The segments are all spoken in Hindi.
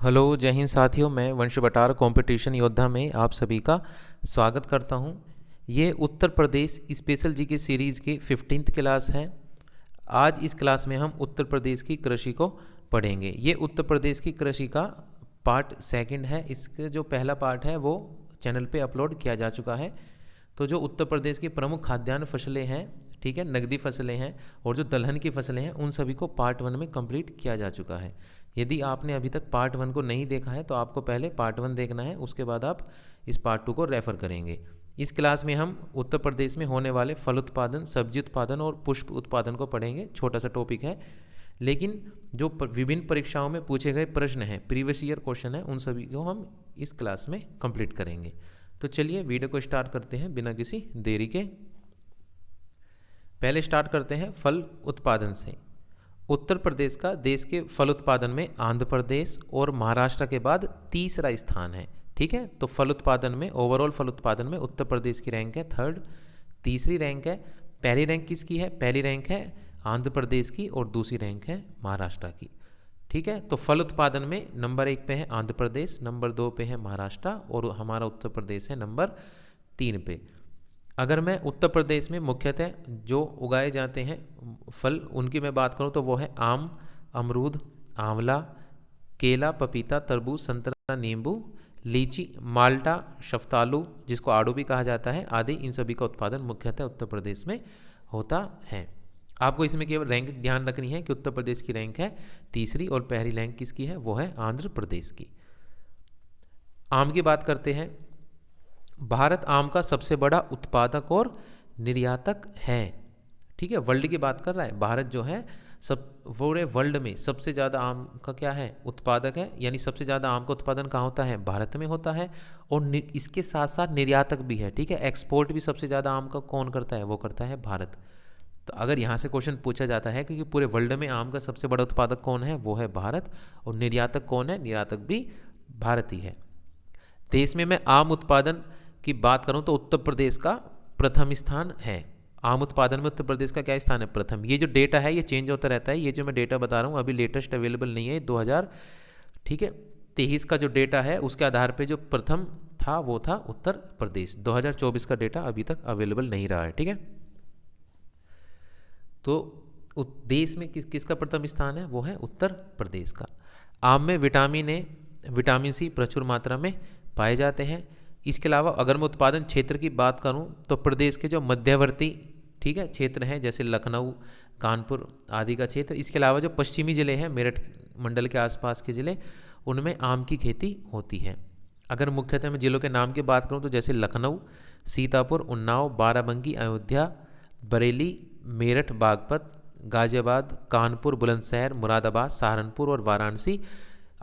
हेलो, जय हिंद साथियों। मैं वंश बटार कंपटीशन योद्धा में आप सभी का स्वागत करता हूं। ये उत्तर प्रदेश स्पेशल जी के सीरीज़ की 15th क्लास है। आज इस क्लास में हम उत्तर प्रदेश की कृषि को पढ़ेंगे। ये उत्तर प्रदेश की कृषि का पार्ट सेकंड है। इसके जो पहला पार्ट है वो चैनल पे अपलोड किया जा चुका है। तो जो उत्तर प्रदेश की प्रमुख खाद्यान्न फसलें हैं, ठीक है, नगदी फसलें हैं और जो दलहन की फसलें हैं, उन सभी को पार्ट 1 में कंप्लीट किया जा चुका है। यदि आपने अभी तक पार्ट 1 को नहीं देखा है तो आपको पहले पार्ट 1 देखना है, उसके बाद आप इस पार्ट 2 को रेफ़र करेंगे। इस क्लास में हम उत्तर प्रदेश में होने वाले फल उत्पादन, सब्जी उत्पादन और पुष्प उत्पादन को पढ़ेंगे। छोटा सा टॉपिक है, लेकिन जो विभिन्न परीक्षाओं में पूछे गए प्रश्न हैं, प्रीवियस ईयर क्वेश्चन है, उन सभी को हम इस क्लास में कंप्लीट करेंगे। तो चलिए वीडियो को स्टार्ट करते हैं बिना किसी देरी के। पहले स्टार्ट करते हैं फल उत्पादन से। उत्तर प्रदेश का देश के फल उत्पादन में आंध्र प्रदेश और महाराष्ट्र के बाद तीसरा स्थान है। ठीक है, तो फल उत्पादन में, ओवरऑल फल उत्पादन में उत्तर प्रदेश की रैंक है 3rd। तीसरी रैंक है, पहली रैंक किसकी है? पहली रैंक है आंध्र प्रदेश की और दूसरी रैंक है महाराष्ट्र की। ठीक है, तो फल उत्पादन में नंबर 1 पे है आंध्र प्रदेश, नंबर 2 पे है महाराष्ट्र और हमारा उत्तर प्रदेश है नंबर 3 पे। अगर मैं उत्तर प्रदेश में मुख्यतः जो उगाए जाते हैं फल, उनकी मैं बात करूं तो वो है आम, अमरूद, आंवला, केला, पपीता, तरबूज, संतरा, नींबू, लीची, माल्टा, शफ्तालू जिसको आड़ू भी कहा जाता है आदि, इन सभी का उत्पादन मुख्यतः उत्तर प्रदेश में होता है। आपको इसमें केवल रैंक ध्यान रखनी है कि उत्तर प्रदेश की रैंक है 3री और पहली रैंक किसकी है? वो है आंध्र प्रदेश की। आम की बात करते हैं। भारत आम का सबसे बड़ा उत्पादक और निर्यातक है। ठीक है, वर्ल्ड की बात कर रहा है। भारत जो है सब पूरे वर्ल्ड में सबसे ज़्यादा आम का क्या है? उत्पादक है। यानी सबसे ज़्यादा आम का उत्पादन कहाँ होता है? भारत में होता है। और इसके साथ साथ निर्यातक भी है। ठीक है, एक्सपोर्ट भी सबसे ज़्यादा आम का कौन करता है? वो करता है भारत। तो अगर यहाँ से क्वेश्चन पूछा जाता है कि पूरे वर्ल्ड में आम का सबसे बड़ा उत्पादक कौन है? वो है भारत। और निर्यातक कौन है? निर्यातक भी भारत ही है। देश में मैं आम उत्पादन की बात करूं तो उत्तर प्रदेश का प्रथम स्थान है। आम उत्पादन में उत्तर प्रदेश का क्या स्थान है? प्रथम। ये जो डेटा है ये चेंज होता रहता है। ये जो मैं डेटा बता रहा हूँ अभी लेटेस्ट अवेलेबल नहीं है, 2000 ठीक है 23 का जो डेटा है उसके आधार पे जो प्रथम था वो था उत्तर प्रदेश। 2024 का डेटा अभी तक अवेलेबल नहीं रहा है। ठीक है, तो देश में किसका प्रथम स्थान है? वो है उत्तर प्रदेश का। आम में विटामिन सी प्रचुर मात्रा में पाए जाते हैं। इसके अलावा अगर मैं उत्पादन क्षेत्र की बात करूं तो प्रदेश के जो मध्यवर्ती, ठीक है, क्षेत्र हैं जैसे लखनऊ, कानपुर आदि का क्षेत्र, इसके अलावा जो पश्चिमी ज़िले हैं, मेरठ मंडल के आसपास के ज़िले, उनमें आम की खेती होती है। अगर मुख्यतः मैं ज़िलों के नाम की बात करूं तो जैसे लखनऊ, सीतापुर, उन्नाव, बाराबंकी, अयोध्या, बरेली, मेरठ, बागपत, गाजियाबाद, कानपुर, बुलंदशहर, मुरादाबाद, सहारनपुर और वाराणसी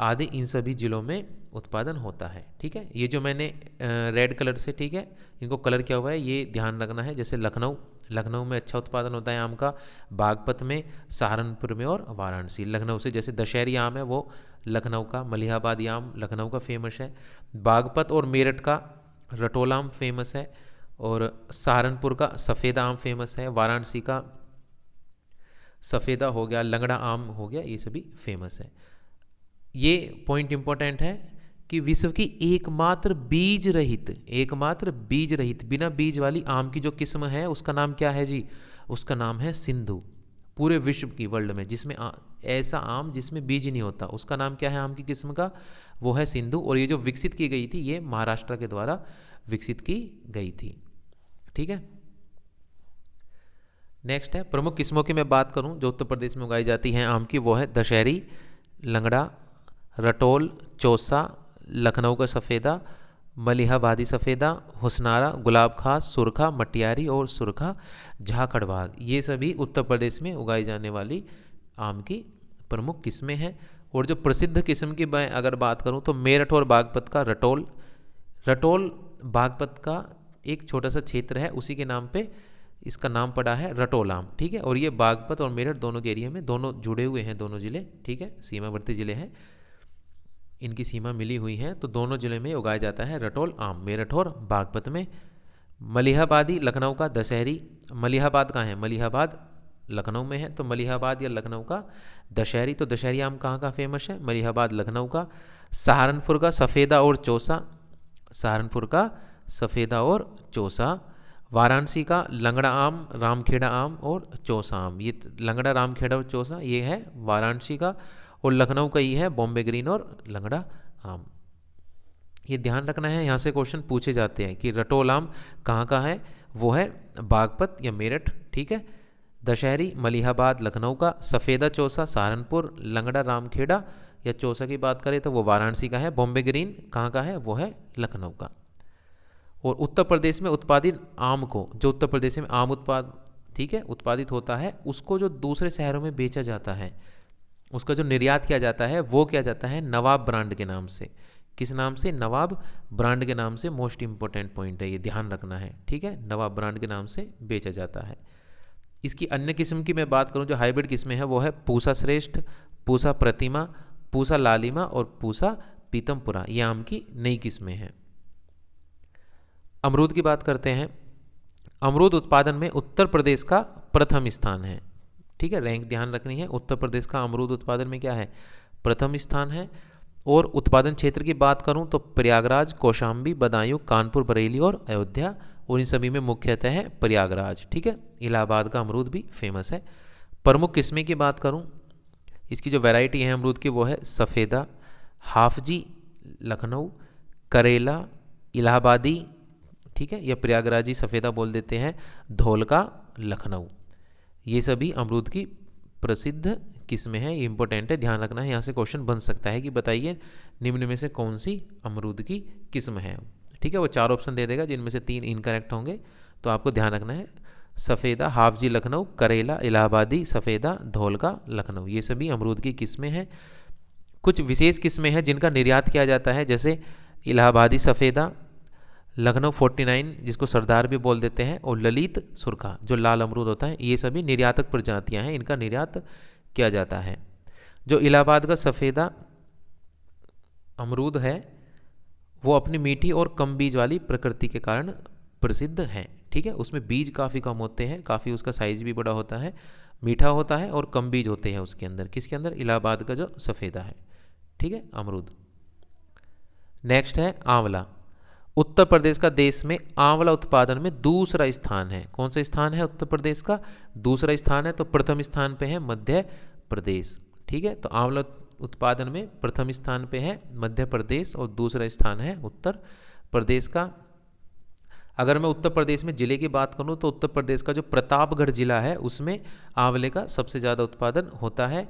आदि, इन सभी ज़िलों में उत्पादन होता है। ठीक है, ये जो मैंने रेड कलर से, ठीक है, इनको कलर किया हुआ है, ये ध्यान रखना है। जैसे लखनऊ में अच्छा उत्पादन होता है आम का, बागपत में, सहारनपुर में और वाराणसी। लखनऊ से जैसे दशहरी आम है वो लखनऊ का, मलिहाबादी आम लखनऊ का फेमस है, बागपत और मेरठ का रटोला आम फेमस है और सहारनपुर का सफ़ेदा आम फेमस है, वाराणसी का सफ़ेदा हो गया, लंगड़ा आम हो गया, ये सभी फेमस है। ये पॉइंट इंपॉर्टेंट है कि विश्व की एकमात्र बीज रहित बिना बीज वाली आम की जो किस्म है उसका नाम क्या है जी? उसका नाम है सिंधु। पूरे विश्व की, वर्ल्ड में जिसमें ऐसा आम जिसमें बीज नहीं होता, उसका नाम क्या है आम की किस्म का? वो है सिंधु। और ये जो विकसित की गई थी ये महाराष्ट्र के द्वारा विकसित की गई थी। ठीक है, नेक्स्ट है प्रमुख किस्मों की मैं बात करूं जो उत्तर प्रदेश में उगाई जाती हैं आम की, वो है दशहरी, लंगड़ा, रटोल, चौसा, लखनऊ का सफ़ेदा, मलिहाबादी सफ़ेदा, हुसनारा, गुलाब खास, सुरखा, मटियारी और सुरखा झाखड़बाग। ये सभी उत्तर प्रदेश में उगाई जाने वाली आम की प्रमुख किस्में हैं। और जो प्रसिद्ध किस्म की मैं अगर बात करूं तो मेरठ और बागपत का रटोल बागपत का एक छोटा सा क्षेत्र है, उसी के नाम पे इसका नाम पड़ा है रटोल आम। ठीक है, और ये बागपत और मेरठ दोनों के एरिया में, दोनों जुड़े हुए हैं, दोनों ज़िले, ठीक है, सीमावर्ती ज़िले हैं, इनकी सीमा मिली हुई है, तो दोनों ज़िले में उगाया जाता है रटोल आम, मेरठ और बागपत में। मलिहाबादी लखनऊ का दशहरी, मलिहाबाद कहाँ है? मलिहाबाद लखनऊ में है, तो मलिहाबाद या लखनऊ का दशहरी। तो दशहरी आम कहाँ का फेमस है? मलिहाबाद लखनऊ का। सहारनपुर का सफ़ेदा और चौसा, सहारनपुर का सफ़ेदा और चौसा। वाराणसी का लंगड़ा आम, रामखेड़ा आम और चौसा आम। ये लंगड़ा, रामखेड़ा और चौसा ये है वाराणसी का। और लखनऊ का ये है बॉम्बे ग्रीन और लंगड़ा आम। ये ध्यान रखना है, यहाँ से क्वेश्चन पूछे जाते हैं कि रटोल आम कहाँ का है, वो है बागपत या मेरठ। ठीक है। दशहरी मलिहाबाद लखनऊ का, सफ़ेदा चौसा सहारनपुर, लंगड़ा रामखेड़ा या चौसा की बात करें तो वो वाराणसी का है। बॉम्बे ग्रीन कहाँ का है, वो है लखनऊ का। और उत्तर प्रदेश में उत्पादित आम को, जो उत्तर प्रदेश में आम उत्पाद, ठीक है, उत्पादित होता है, उसको जो दूसरे शहरों में बेचा जाता है, उसका जो निर्यात किया जाता है वो किया जाता है नवाब ब्रांड के नाम से। किस नाम से, नवाब ब्रांड के नाम से। मोस्ट इंपॉर्टेंट पॉइंट है, ये ध्यान रखना है। ठीक है, नवाब ब्रांड के नाम से बेचा जाता है। इसकी अन्य किस्म की मैं बात करूं, जो हाइब्रिड किस्में हैं वो है पूसा श्रेष्ठ, पूसा प्रतिमा, पूसा लालिमा और पूसा पीतमपुरा। ये आम की नई किस्में हैं। अमरूद की बात करते हैं। अमरूद उत्पादन में उत्तर प्रदेश का प्रथम स्थान है। ठीक है, रैंक ध्यान रखनी है। उत्तर प्रदेश का अमरूद उत्पादन में क्या है, प्रथम स्थान है। और उत्पादन क्षेत्र की बात करूं तो प्रयागराज, कौशाम्बी, बदायूं, कानपुर, बरेली और अयोध्या, और इन सभी में मुख्यतः है प्रयागराज। ठीक है, इलाहाबाद का अमरूद भी फेमस है। प्रमुख किस्में की बात करूं, इसकी जो वैरायटी है अमरूद की वो है सफ़ेदा, हाफजी लखनऊ, करेला इलाहाबादी, ठीक है, या प्रयागराजी सफ़ेदा बोल देते हैं, धौलका लखनऊ। ये सभी अमरूद की प्रसिद्ध किस्में हैं। ये इंपॉर्टेंट है, ध्यान रखना है। यहाँ से क्वेश्चन बन सकता है कि बताइए निम्न में से कौन सी अमरूद की किस्म है। ठीक है, वो 4 ऑप्शन दे देगा जिनमें से 3 इनकरेक्ट होंगे, तो आपको ध्यान रखना है सफ़ेदा, हाफजी लखनऊ, करेला इलाहाबादी, सफ़ेदा, धौलका लखनऊ, ये सभी अमरूद की किस्में हैं। कुछ विशेष किस्में हैं जिनका निर्यात किया जाता है, जैसे इलाहाबादी सफ़ेदा, लखनऊ 49 जिसको सरदार भी बोल देते हैं, और ललित सुरखा जो लाल अमरूद होता है। ये सभी निर्यातक प्रजातियां हैं, इनका निर्यात किया जाता है। जो इलाहाबाद का सफ़ेदा अमरूद है वो अपनी मीठी और कम बीज वाली प्रकृति के कारण प्रसिद्ध है। ठीक है, उसमें बीज काफ़ी कम होते हैं, काफ़ी उसका साइज भी बड़ा होता है, मीठा होता है और कम बीज होते हैं उसके अंदर। किसके अंदर, इलाहाबाद का जो सफ़ेदा है। ठीक है, अमरूद। नेक्स्ट है आंवला। उत्तर प्रदेश का देश में आंवला उत्पादन में दूसरा स्थान है। कौन सा स्थान है उत्तर प्रदेश का, दूसरा स्थान है। तो प्रथम स्थान पे है मध्य प्रदेश। ठीक है, तो आंवला उत्पादन में प्रथम स्थान पे है मध्य प्रदेश और दूसरा स्थान है उत्तर प्रदेश का। अगर मैं उत्तर प्रदेश में ज़िले की बात करूं तो उत्तर प्रदेश का जो प्रतापगढ़ ज़िला है उसमें आंवले का सबसे ज़्यादा उत्पादन होता है।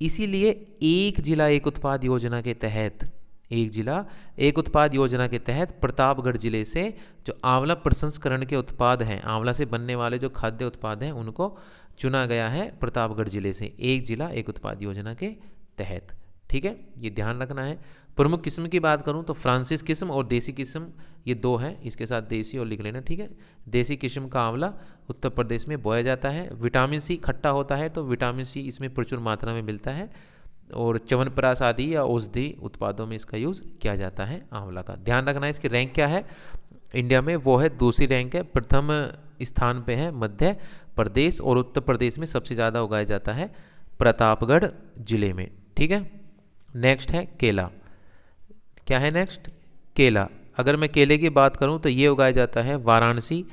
इसीलिए एक जिला एक उत्पाद योजना के तहत, एक जिला एक उत्पाद योजना के तहत प्रतापगढ़ जिले से जो आंवला प्रसंस्करण के उत्पाद हैं, आंवला से बनने वाले जो खाद्य उत्पाद हैं, उनको चुना गया है प्रतापगढ़ जिले से, एक जिला एक उत्पाद योजना के तहत। ठीक है, ये ध्यान रखना है। प्रमुख किस्म की बात करूं तो फ्रांसिस किस्म और देसी किस्म, ये 2 हैं, इसके साथ देसी और लिख लेना। ठीक है, देसी किस्म का आंवला उत्तर प्रदेश में बोया जाता है। विटामिन सी खट्टा होता है, तो विटामिन सी इसमें प्रचुर मात्रा में मिलता है, और च्यवनप्राश आदि या औषधि उत्पादों में इसका यूज़ किया जाता है आंवला का। ध्यान रखना है, इसकी रैंक क्या है इंडिया में, वो है दूसरी रैंक है। प्रथम स्थान पे है मध्य प्रदेश, और उत्तर प्रदेश में सबसे ज़्यादा उगाया जाता है प्रतापगढ़ जिले में। ठीक है, नेक्स्ट है केला। क्या है नेक्स्ट, केला। अगर मैं केले की बात करूं तो ये उगाया जाता है वाराणसी,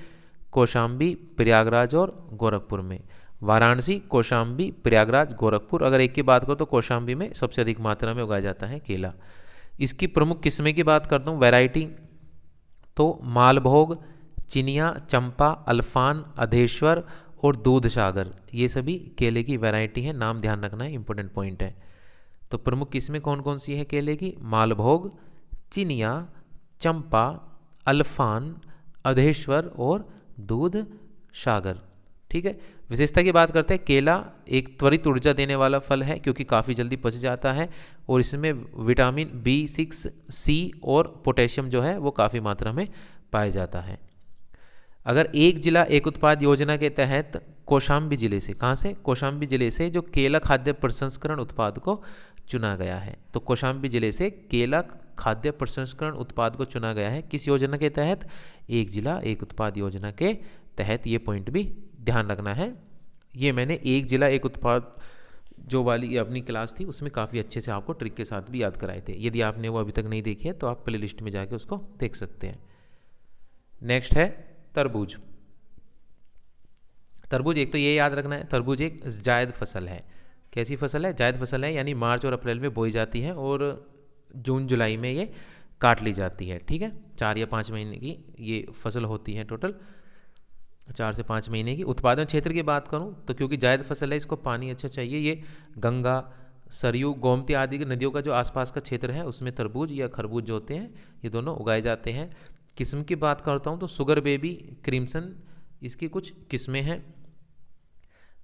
कौशाम्बी, प्रयागराज और गोरखपुर में। वाराणसी, कौशाम्बी, प्रयागराज, गोरखपुर। अगर एक की बात करो तो कौशाम्बी में सबसे अधिक मात्रा में उगाया जाता है केला। इसकी प्रमुख किस्में की बात करता हूँ, वैरायटी, तो मालभोग, चिनिया, चंपा, अल्फान, अधेश्वर और दूध सागर, ये सभी केले की वैरायटी है। नाम ध्यान रखना है, इंपॉर्टेंट पॉइंट है। तो प्रमुख किस्में कौन कौन सी है केले की, मालभोग, चिनिया, चंपा, अल्फान, अधेश्वर और दूध सागर। ठीक है, विशेषता की बात करते हैं, केला एक त्वरित ऊर्जा देने वाला फल है क्योंकि काफ़ी जल्दी पच जाता है, और इसमें विटामिन B6, C और पोटेशियम जो है वो काफ़ी मात्रा में पाया जाता है। अगर एक जिला एक उत्पाद योजना के तहत कौशाम्बी जिले से, कहाँ से, कौशाम्बी जिले से जो केला खाद्य प्रसंस्करण उत्पाद को चुना गया है, तो कौशाम्बी जिले से केला खाद्य प्रसंस्करण उत्पाद को चुना गया है। किस योजना के तहत, एक जिला एक उत्पाद योजना के तहत। ये पॉइंट भी ध्यान रखना है। ये मैंने एक जिला एक उत्पाद जो वाली अपनी क्लास थी उसमें काफ़ी अच्छे से आपको ट्रिक के साथ भी याद कराए थे। यदि आपने वो अभी तक नहीं देखी है तो आप प्ले लिस्ट में जाके उसको देख सकते हैं। नेक्स्ट है तरबूज। तरबूज एक तो ये याद रखना है, तरबूज एक जायद फसल है। कैसी फसल है? जायद फसल है, यानी मार्च और अप्रैल में बोई जाती है और जून जुलाई में ये काट ली जाती है। ठीक है, 4 या 5 महीने की ये फसल होती है, टोटल 4 से 5 महीने की। उत्पादन क्षेत्र की बात करूं तो क्योंकि जायद फसल है, इसको पानी अच्छा चाहिए। ये गंगा, सरयू, गोमती आदि की नदियों का जो आसपास का क्षेत्र है उसमें तरबूज या खरबूज जो होते हैं ये दोनों उगाए जाते हैं। किस्म की बात करता हूँ तो शुगर बेबी, क्रिम्सन, इसकी कुछ किस्में हैं।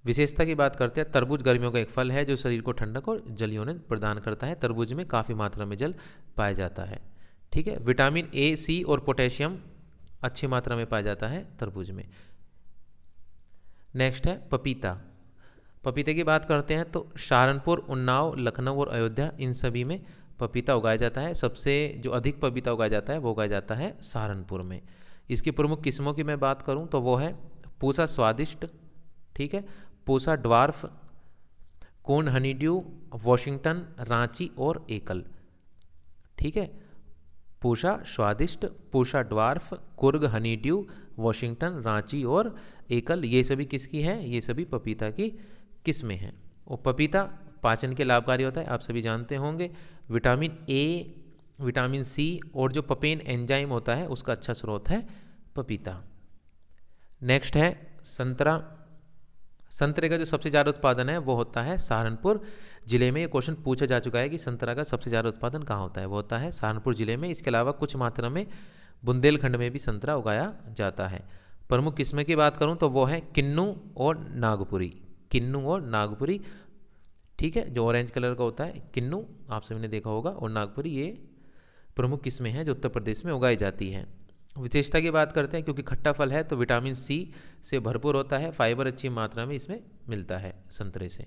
विशेषता की बात करते हैं, तरबूज गर्मियों का एक फल है जो शरीर को ठंडक और जल यौगिक प्रदान करता है। तरबूज में काफ़ी मात्रा में जल पाया जाता है। ठीक है, विटामिन ए, सी और पोटेशियम अच्छी मात्रा में पाया जाता है तरबूज में। नेक्स्ट है पपीता। पपीते की बात करते हैं तो सहारनपुर, उन्नाव, लखनऊ और अयोध्या, इन सभी में पपीता उगाया जाता है। सबसे जो अधिक पपीता उगाया जाता है वो उगाया जाता है सहारनपुर में। इसकी प्रमुख किस्मों की मैं बात करूं तो वो है पूसा स्वादिष्ट, ठीक है, पूसा ड्वार्फ, कोन हनीड्यू, वॉशिंगटन, रांची और एकल। ठीक है, पूसा स्वादिष्ट, Pusa dwarf, Coorg, honeydew, Washington, Ranchi और एकल, ये सभी किसकी है? ये सभी पपीता की किस्में हैं। और पपीता पाचन के लाभकारी होता है, आप सभी जानते होंगे। विटामिन ए, विटामिन सी और जो पपेन एंजाइम होता है उसका अच्छा स्रोत है पपीता। नेक्स्ट है संतरा। संतरे का जो सबसे ज़्यादा उत्पादन है वो होता है सहारनपुर जिले में। ये क्वेश्चन पूछा जा चुका है कि संतरा का सबसे ज़्यादा उत्पादन कहाँ होता है, वो होता है सहारनपुर जिले में। इसके अलावा कुछ मात्रा में बुंदेलखंड में भी संतरा उगाया जाता है। प्रमुख किस्में की बात करूं तो वो है किन्नू और नागपुरी। किन्नू और नागपुरी, ठीक है, जो ऑरेंज कलर का होता है किन्नू, आप सभी ने देखा होगा, और नागपुरी, ये प्रमुख किस्में हैं जो उत्तर प्रदेश में उगाई जाती हैं। विशेषता की बात करते हैं, क्योंकि खट्टा फल है तो विटामिन सी से भरपूर होता है, फाइबर अच्छी मात्रा में इसमें मिलता है संतरे से।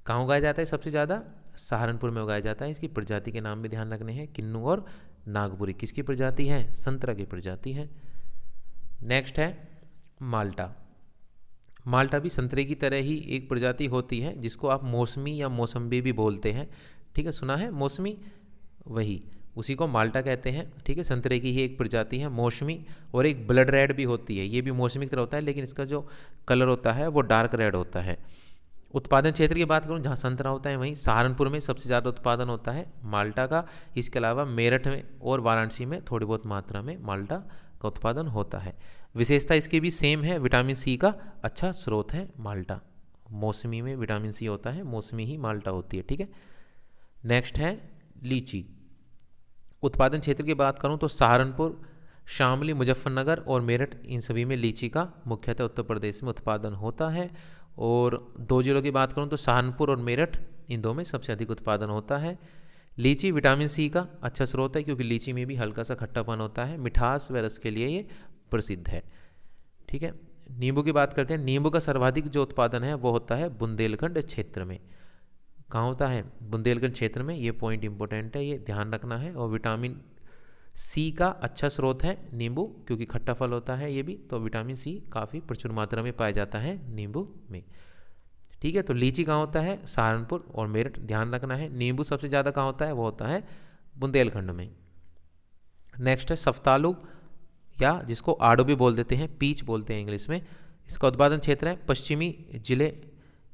कहाँ उगाया जाता है सबसे ज़्यादा? सहारनपुर में उगाया जाता है। इसकी प्रजाति के नाम भी ध्यान रखने हैं, किन्नू और नागपुरी। किसकी प्रजाति है? संतरा की प्रजाति है। नेक्स्ट है माल्टा। माल्टा भी संतरे की तरह ही एक प्रजाति होती है जिसको आप मौसमी या मौसम्बी भी बोलते हैं। ठीक है, सुना है मौसमी, वही, उसी को माल्टा कहते हैं। ठीक है, संतरे की ही एक प्रजाति है मौसमी। और एक ब्लड रेड भी होती है, ये भी मौसमी की तरह होता है लेकिन इसका जो कलर होता है वो डार्क रेड होता है। उत्पादन क्षेत्र की बात करूं जहां संतरा होता है वहीं सहारनपुर में सबसे ज़्यादा उत्पादन होता है माल्टा का। इसके अलावा मेरठ में और वाराणसी में थोड़ी बहुत मात्रा में माल्टा का उत्पादन होता है। विशेषता इसकी भी सेम है, विटामिन सी का अच्छा स्रोत है माल्टा। मौसमी में विटामिन सी होता है, मौसमी ही माल्टा होती है। ठीक है, नेक्स्ट है लीची। उत्पादन क्षेत्र की बात करूं तो सहारनपुर, शामली, मुजफ्फरनगर और मेरठ, इन सभी में लीची का मुख्यतः उत्तर प्रदेश में उत्पादन होता है। और 2 जिलों की बात करूं तो सहारनपुर और मेरठ, इन दो में सबसे अधिक उत्पादन होता है। लीची विटामिन सी का अच्छा स्रोत है क्योंकि लीची में भी हल्का सा खट्टापन होता है, मिठास व रस के लिए ये प्रसिद्ध है। ठीक है, नींबू की बात करते हैं। नींबू का सर्वाधिक जो उत्पादन है वो होता है बुंदेलखंड क्षेत्र में। कहाँ होता है? बुंदेलखंड क्षेत्र में। ये पॉइंट इंपॉर्टेंट है, ये ध्यान रखना है। और विटामिन सी का अच्छा स्रोत है नींबू, क्योंकि खट्टा फल होता है ये भी, तो विटामिन सी काफ़ी प्रचुर मात्रा में पाया जाता है नींबू में। ठीक है, तो लीची कहाँ होता है? सहारनपुर और मेरठ, ध्यान रखना है। नींबू सबसे ज़्यादा कहाँ होता है? वो होता है बुंदेलखंड में। नेक्स्ट है सफ्तालू, या जिसको आड़ू भी बोल देते हैं, पीच बोलते हैं इंग्लिश में। इसका उत्पादन क्षेत्र है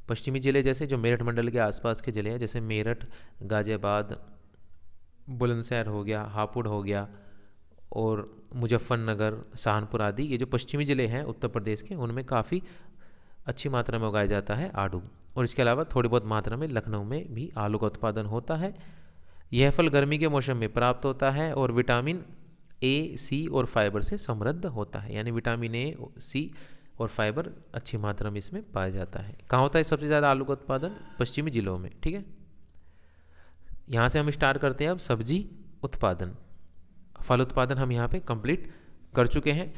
पश्चिमी जिले जैसे जो मेरठ मंडल के आसपास के जिले हैं, जैसे मेरठ, गाजियाबाद, बुलंदशहर हो गया, हापुड़ हो गया और मुजफ्फरनगर, सहारनपुर आदि, ये जो पश्चिमी ज़िले हैं उत्तर प्रदेश के, उनमें काफ़ी अच्छी मात्रा में उगाया जाता है आड़ू। और इसके अलावा थोड़ी बहुत मात्रा में लखनऊ में भी आलू का उत्पादन होता है। यह फल गर्मी के मौसम में प्राप्त होता है और विटामिन ए, सी और फाइबर से समृद्ध होता है, यानी विटामिन ए, सी और फाइबर अच्छी मात्रा में इसमें पाया जाता है। कहाँ होता है सबसे ज़्यादा आलू का उत्पादन? पश्चिमी जिलों में। ठीक है, यहाँ से हम स्टार्ट करते हैं अब सब्जी उत्पादन। फल उत्पादन हम यहाँ पे कंप्लीट कर चुके हैं।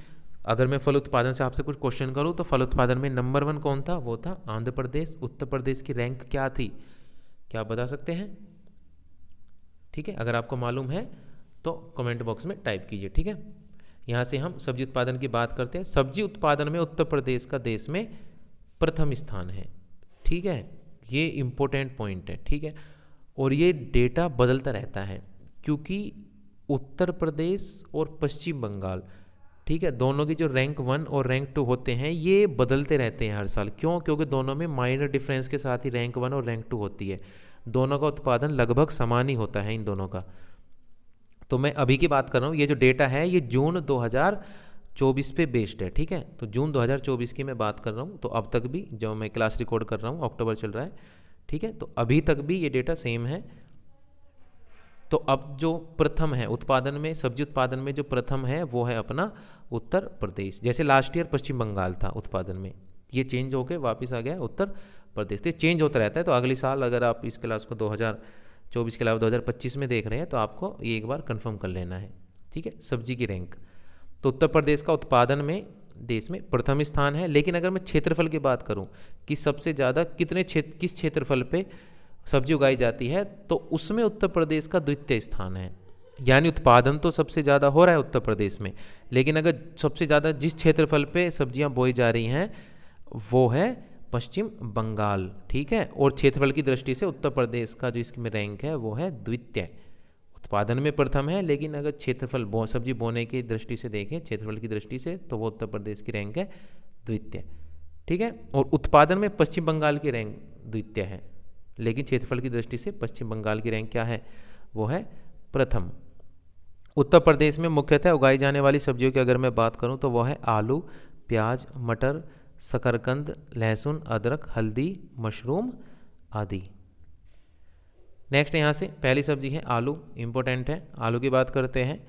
अगर मैं फल उत्पादन से आपसे कुछ क्वेश्चन करूँ तो फल उत्पादन में नंबर 1 कौन था? वो था आंध्र प्रदेश। उत्तर प्रदेश की रैंक क्या थी? क्या आप बता सकते हैं? ठीक है, अगर आपको मालूम है तो कमेंट बॉक्स में टाइप कीजिए। ठीक है, यहाँ से हम सब्जी उत्पादन की बात करते हैं। सब्जी उत्पादन में उत्तर प्रदेश का देश में प्रथम स्थान है। ठीक है, ये इम्पोर्टेंट पॉइंट है, ठीक है। और ये डेटा बदलता रहता है क्योंकि उत्तर प्रदेश और पश्चिम बंगाल, ठीक है, दोनों की जो रैंक 1 और रैंक 2 होते हैं ये बदलते रहते हैं हर साल। क्यों? क्योंकि दोनों में माइनर डिफरेंस के साथ ही रैंक 1 और रैंक 2 होती है। दोनों का उत्पादन लगभग समान ही होता है इन दोनों का। तो मैं अभी की बात कर रहा हूँ, ये जो डेटा है ये जून 2024 पे बेस्ड है, ठीक है। तो जून 2024 की मैं बात कर रहा हूँ। तो अब तक भी जो मैं क्लास रिकॉर्ड कर रहा हूँ अक्टूबर चल रहा है, ठीक है, तो अभी तक भी ये डेटा सेम है। तो अब जो प्रथम है उत्पादन में, सब्जी उत्पादन में जो प्रथम है वो है अपना उत्तर प्रदेश। जैसे लास्ट ईयर पश्चिम बंगाल था उत्पादन में, ये चेंज होकर वापस आ गया उत्तर प्रदेश। तो चेंज होता रहता है। तो अगले साल अगर आप इस क्लास को 2024 के अलावा 2025 में देख रहे हैं तो आपको ये एक बार कंफर्म कर लेना है, ठीक है, सब्जी की रैंक। तो उत्तर प्रदेश का उत्पादन में देश में प्रथम स्थान है। लेकिन अगर मैं क्षेत्रफल की बात करूं कि सबसे ज़्यादा किस क्षेत्रफल पे सब्जी उगाई जाती है, तो उसमें उत्तर प्रदेश का द्वितीय स्थान है। यानी उत्पादन तो सबसे ज़्यादा हो रहा है उत्तर प्रदेश में, लेकिन अगर सबसे ज़्यादा जिस क्षेत्रफल पे सब्जियां बोई जा रही हैं वो है पश्चिम बंगाल, ठीक है। और क्षेत्रफल की दृष्टि से उत्तर प्रदेश का जो इसमें रैंक है वो है द्वितीय। उत्पादन में प्रथम है, लेकिन अगर क्षेत्रफल सब्जी बोने की दृष्टि से देखें, क्षेत्रफल की दृष्टि से, तो वो उत्तर प्रदेश की रैंक है द्वितीय, ठीक है। और उत्पादन में पश्चिम बंगाल की रैंक द्वितीय है, लेकिन क्षेत्रफल की दृष्टि से पश्चिम बंगाल की रैंक क्या है? वो है प्रथम। उत्तर प्रदेश में मुख्यतः उगाई जाने वाली सब्जियों की अगर मैं बात करूं तो वो है आलू, प्याज, मटर, शकरकंद, लहसुन, अदरक, हल्दी, मशरूम आदि। नेक्स्ट यहाँ से पहली सब्जी है आलू, इंपॉर्टेंट है। आलू की बात करते हैं।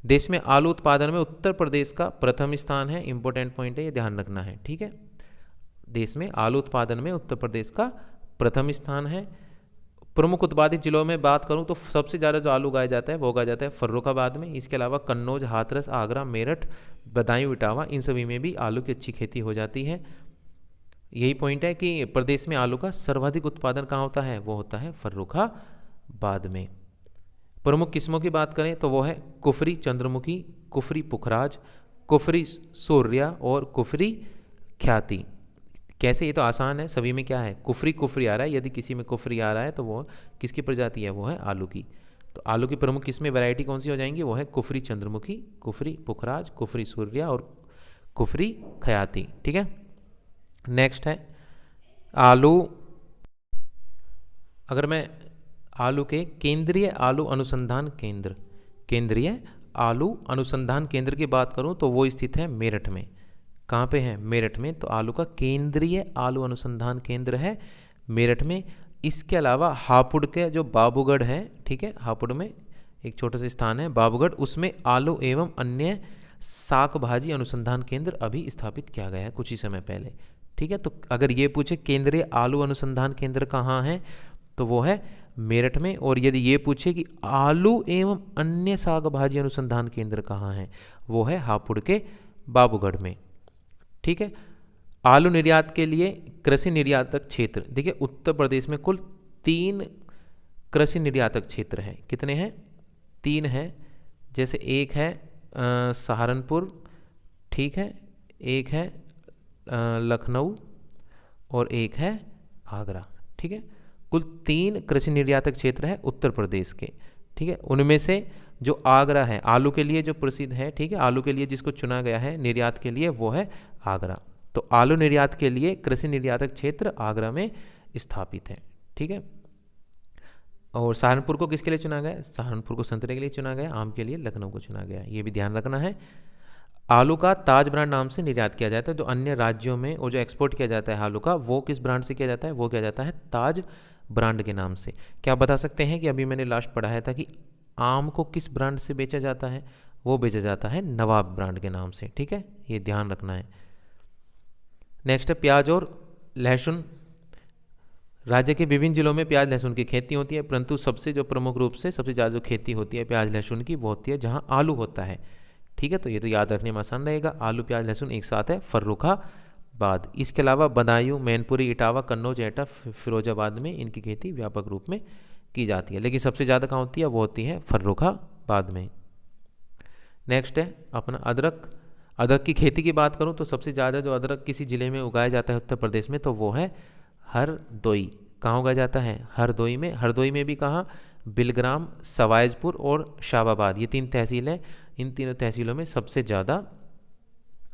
देश में आलू उत्पादन में उत्तर प्रदेश का प्रथम स्थान है। इंपॉर्टेंट पॉइंट है, ये ध्यान रखना है, ठीक है। देश में आलू उत्पादन में उत्तर प्रदेश का प्रथम स्थान है। प्रमुख उत्पादित जिलों में बात करूं तो सबसे ज़्यादा जो आलू उगाया जाता है वो उगाया जाता है फर्रुखाबाद में। इसके अलावा कन्नौज, हाथरस, आगरा, मेरठ, बदायूं, इटावा, इन सभी में भी आलू की अच्छी खेती हो जाती है। यही पॉइंट है कि प्रदेश में आलू का सर्वाधिक उत्पादन कहाँ होता है? वो होता है फर्रुखाबाद में। प्रमुख किस्मों की बात करें तो वो है कुफरी चंद्रमुखी, कुफरी पुखराज, कुफरी सूर्या और कुफरी ख्याति। कैसे? ये तो आसान है, सभी में क्या है? कुफरी कुफरी आ रहा है। यदि किसी में कुफरी आ रहा है तो वो किसकी प्रजाति है? वो है आलू की। तो आलू की प्रमुख किस्में वैरायटी कौन सी हो जाएंगी? वो है कुफरी चंद्रमुखी, कुफरी पुखराज, कुफरी सूर्या और कुफरी ख्याति, ठीक है। नेक्स्ट है आलू। अगर मैं आलू के केंद्रीय आलू अनुसंधान केंद्र, केंद्रीय आलू अनुसंधान केंद्र की बात करूं तो वो स्थित है मेरठ में। कहाँ पे है? मेरठ में। तो आलू का केंद्रीय आलू अनुसंधान केंद्र है मेरठ में। इसके अलावा हापुड़ के जो बाबूगढ़ है, ठीक है, हापुड़ में एक छोटा सा स्थान है बाबूगढ़, उसमें आलू एवं अन्य साग भाजी अनुसंधान केंद्र अभी स्थापित किया गया है कुछ ही समय पहले, ठीक है। तो अगर ये पूछे केंद्रीय आलू अनुसंधान केंद्र कहाँ है तो वो है मेरठ में। और यदि ये पूछे कि आलू एवं अन्य साग भाजी अनुसंधान केंद्र कहाँ है, वो है हापुड़ के बाबूगढ़ में, ठीक है। आलू निर्यात के लिए कृषि निर्यातक क्षेत्र, देखिए उत्तर प्रदेश में कुल 3 कृषि निर्यातक क्षेत्र हैं। कितने हैं? 3 हैं। जैसे एक है सहारनपुर, ठीक है, एक है लखनऊ और एक है आगरा, ठीक है। कुल 3 कृषि निर्यातक क्षेत्र है उत्तर प्रदेश के, ठीक है। उनमें से जो आगरा है आलू के लिए जो प्रसिद्ध है, ठीक है, आलू के लिए जिसको चुना गया है निर्यात के लिए, वो है आगरा। तो आलू निर्यात के लिए कृषि निर्यातक क्षेत्र आगरा में स्थापित है, ठीक है। और सहारनपुर को किसके लिए चुना गया? सहारनपुर को संतरे के लिए चुना गया, आम के लिए लखनऊ को चुना गया, ये भी ध्यान रखना है। आलू का ताज ब्रांड नाम से निर्यात किया जाता है। जो अन्य राज्यों में और जो एक्सपोर्ट किया जाता है आलू का, वो किस ब्रांड से किया जाता है? वो किया जाता है ताज ब्रांड के नाम से। क्या आप बता सकते हैं कि अभी मैंने लास्ट पढ़ाया था कि आम को किस ब्रांड से बेचा जाता है? वो बेचा जाता है नवाब ब्रांड के नाम से, ठीक है, ये ध्यान रखना है। नेक्स्ट है प्याज और लहसुन। राज्य के विभिन्न जिलों में प्याज लहसुन की खेती होती है, परंतु सबसे जो प्रमुख रूप से सबसे ज़्यादा जो खेती होती है प्याज लहसुन की वो होती है जहाँ आलू होता है, ठीक है। तो ये तो याद रखने में आसान रहेगा। आलू प्याज लहसुन एक साथ है फर्रुखाबाद। इसके अलावा बदायूं, मैनपुरी, इटावा, कन्नौज, एटा, फिरोजाबाद में इनकी खेती व्यापक रूप में की जाती है, लेकिन सबसे ज़्यादा कहाँ होती है? वो होती है फर्रुखाबाद में। नेक्स्ट है अपना अदरक। अदरक की खेती की बात करूं तो सबसे ज़्यादा जो अदरक किसी ज़िले में उगाया जाता है उत्तर प्रदेश में तो वो है हरदोई, कहाँ उगाया जाता है? हरदोई में। हरदोई में भी कहाँ? बिलग्राम, सवायजपुर और शाबाबाद, ये 3 तहसील हैं। इन तीनों तहसीलों में सबसे ज़्यादा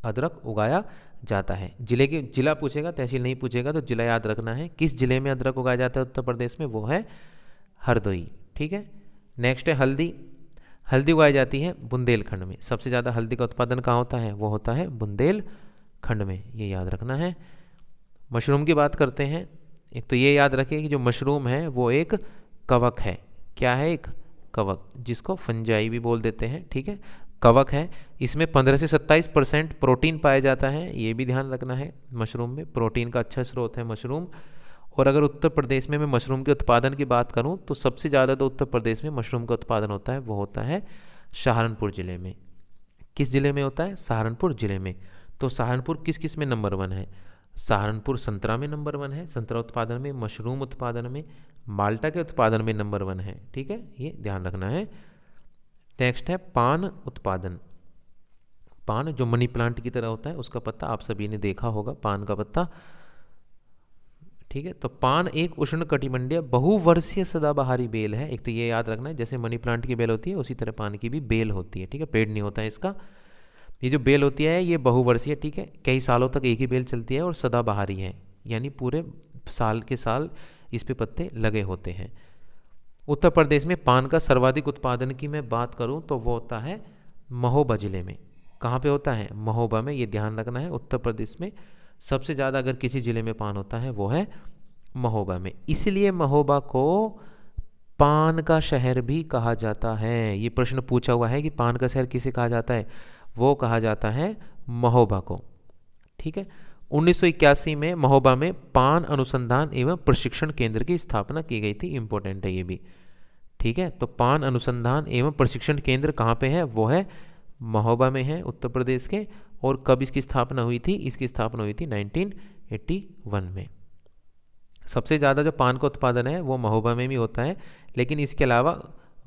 अदरक उगाया जाता है। जिला पूछेगा, तहसील नहीं पूछेगा, तो जिला याद रखना है। किस जिले में अदरक उगाया जाता है उत्तर प्रदेश में? वो है हरदोई। ठीक है। नेक्स्ट है हल्दी। हल्दी उगाई जाती है बुंदेलखंड में। सबसे ज़्यादा हल्दी का उत्पादन कहाँ होता है? वो होता है बुंदेलखंड में, ये याद रखना है। मशरूम की बात करते हैं। एक तो ये याद रखिए कि जो मशरूम है वो एक कवक है। क्या है? एक कवक, जिसको फंजाई भी बोल देते हैं। ठीक है, कवक है। इसमें 15 से 27% प्रोटीन पाया जाता है, ये भी ध्यान रखना है। मशरूम में प्रोटीन का अच्छा स्रोत है मशरूम। और अगर उत्तर प्रदेश में मैं मशरूम के उत्पादन की बात करूं तो सबसे ज़्यादा तो उत्तर प्रदेश में मशरूम का उत्पादन होता है, वो होता है सहारनपुर ज़िले में। किस ज़िले में होता है? सहारनपुर ज़िले में। तो सहारनपुर किस किस में नंबर 1 है? सहारनपुर संतरा में नंबर 1 है, संतरा उत्पादन में, मशरूम उत्पादन में, माल्टा के उत्पादन में नंबर 1 है। ठीक है, ये ध्यान रखना है। नेक्स्ट है पान उत्पादन। पान जो मनी प्लांट की तरह होता है, उसका पत्ता आप सभी ने देखा होगा, पान का पत्ता। ठीक है, तो पान एक उष्णकटिबंधीय बहुवर्षीय सदाबहारी बेल है। एक तो ये याद रखना है, जैसे मनी प्लांट की बेल होती है उसी तरह पान की भी बेल होती है। ठीक है, पेड़ नहीं होता है इसका। ये जो बेल होती है ये बहुवर्षीय, ठीक है, कई सालों तक एक ही बेल चलती है और सदाबहारी है, यानी पूरे साल के साल इस पे पत्ते लगे होते हैं। उत्तर प्रदेश में पान का सर्वाधिक उत्पादन की मैं बात करूं तो वो होता है महोबा ज़िले में। कहाँ पे होता है? महोबा में, ये ध्यान रखना है। उत्तर प्रदेश में सबसे ज़्यादा अगर किसी ज़िले में पान होता है वो है महोबा में। इसलिए महोबा को पान का शहर भी कहा जाता है। ये प्रश्न पूछा हुआ है कि पान का शहर किसे कहा जाता है? वो कहा जाता है महोबा को। ठीक है, 1981 में महोबा में पान अनुसंधान एवं प्रशिक्षण केंद्र की स्थापना की गई थी। इंपॉर्टेंट है ये भी। ठीक है, तो पान अनुसंधान एवं प्रशिक्षण केंद्र कहाँ पे है? वो है महोबा में है, उत्तर प्रदेश के। और कब इसकी स्थापना हुई थी? इसकी स्थापना हुई थी 1981 में। सबसे ज़्यादा जो पान का उत्पादन है वो महोबा में भी होता है, लेकिन इसके अलावा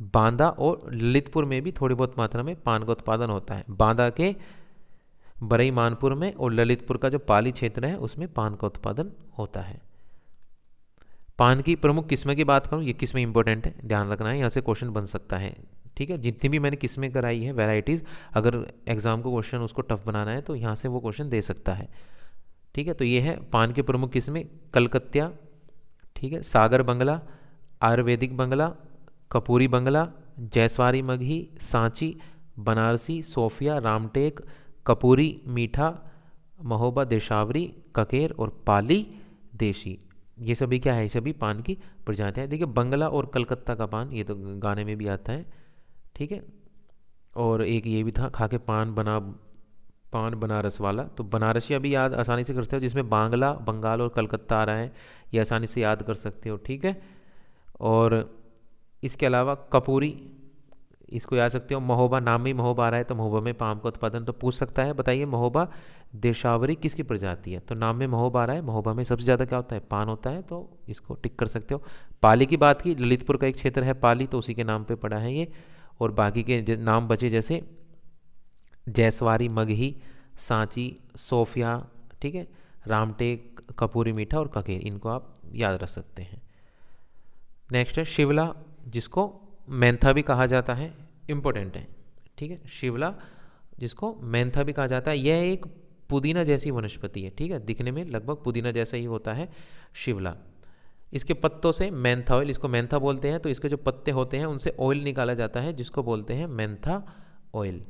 बांदा और ललितपुर में भी थोड़ी बहुत मात्रा में पान का उत्पादन होता है। बांदा के बरई मानपुर में और ललितपुर का जो पाली क्षेत्र है उसमें पान का उत्पादन होता है। पान की प्रमुख किस्में की बात करूं, ये किस्में इंपॉर्टेंट है, ध्यान रखना है, यहाँ से क्वेश्चन बन सकता है। ठीक है, जितनी भी मैंने किस्में कराई है, वैरायटीज़, अगर एग्जाम को क्वेश्चन उसको टफ बनाना है तो यहाँ से वो क्वेश्चन दे सकता है। ठीक है, तो ये है पान की प्रमुख किस्में। कलकत्ता, ठीक है, सागर बंगला, आयुर्वेदिक बंगला, कपूरी बंगला, जैसवारी मगही, सांची, बनारसी, सोफिया, रामटेक, कपूरी मीठा, महोबा देशावरी, ककेर और पाली देशी। ये सभी क्या है? ये सभी पान की प्रजातियाँ हैं। देखिए, बंगला और कलकत्ता का पान, ये तो गाने में भी आता है। ठीक है, और एक ये भी था, खा के पान बनारस वाला। तो बनारसिया भी याद आसानी से कर सकते हो, जिसमें बांग्ला, बंगाल और कलकत्ता आ रहा है, ये आसानी से याद कर सकते हो। ठीक है, और इसके अलावा कपूरी, इसको याद सकते हो। महोबा, नाम में महोबा आ रहा है तो महोबा में पान का उत्पादन तो पूछ सकता है। बताइए महोबा देशावरी किसकी प्रजाति है? तो नाम में महोबा आ रहा है, महोबा में सबसे ज़्यादा क्या होता है? पान होता है, तो इसको टिक कर सकते हो। पाली की बात की, ललितपुर का एक क्षेत्र है पाली, तो उसी के नाम पे पड़ा है ये। और बाकी के नाम बचे जैसे जैसवारी मगही, सांची, सोफिया, ठीक है, रामटेक, कपूरी मीठा और ककेर, इनको आप याद रख सकते हैं। नेक्स्ट है शिवला, जिसको मेंथा भी कहा जाता है, इम्पोर्टेंट है। ठीक है, शिवला जिसको मेंथा भी कहा जाता है, यह एक पुदीना जैसी वनस्पति है। ठीक है, दिखने में लगभग पुदीना जैसा ही होता है शिवला। इसके पत्तों से मेंथा ऑयल, इसको मेंथा बोलते हैं, तो इसके जो पत्ते होते हैं उनसे ऑयल निकाला जाता है, जिसको बोलते हैं मेंथा ऑयल।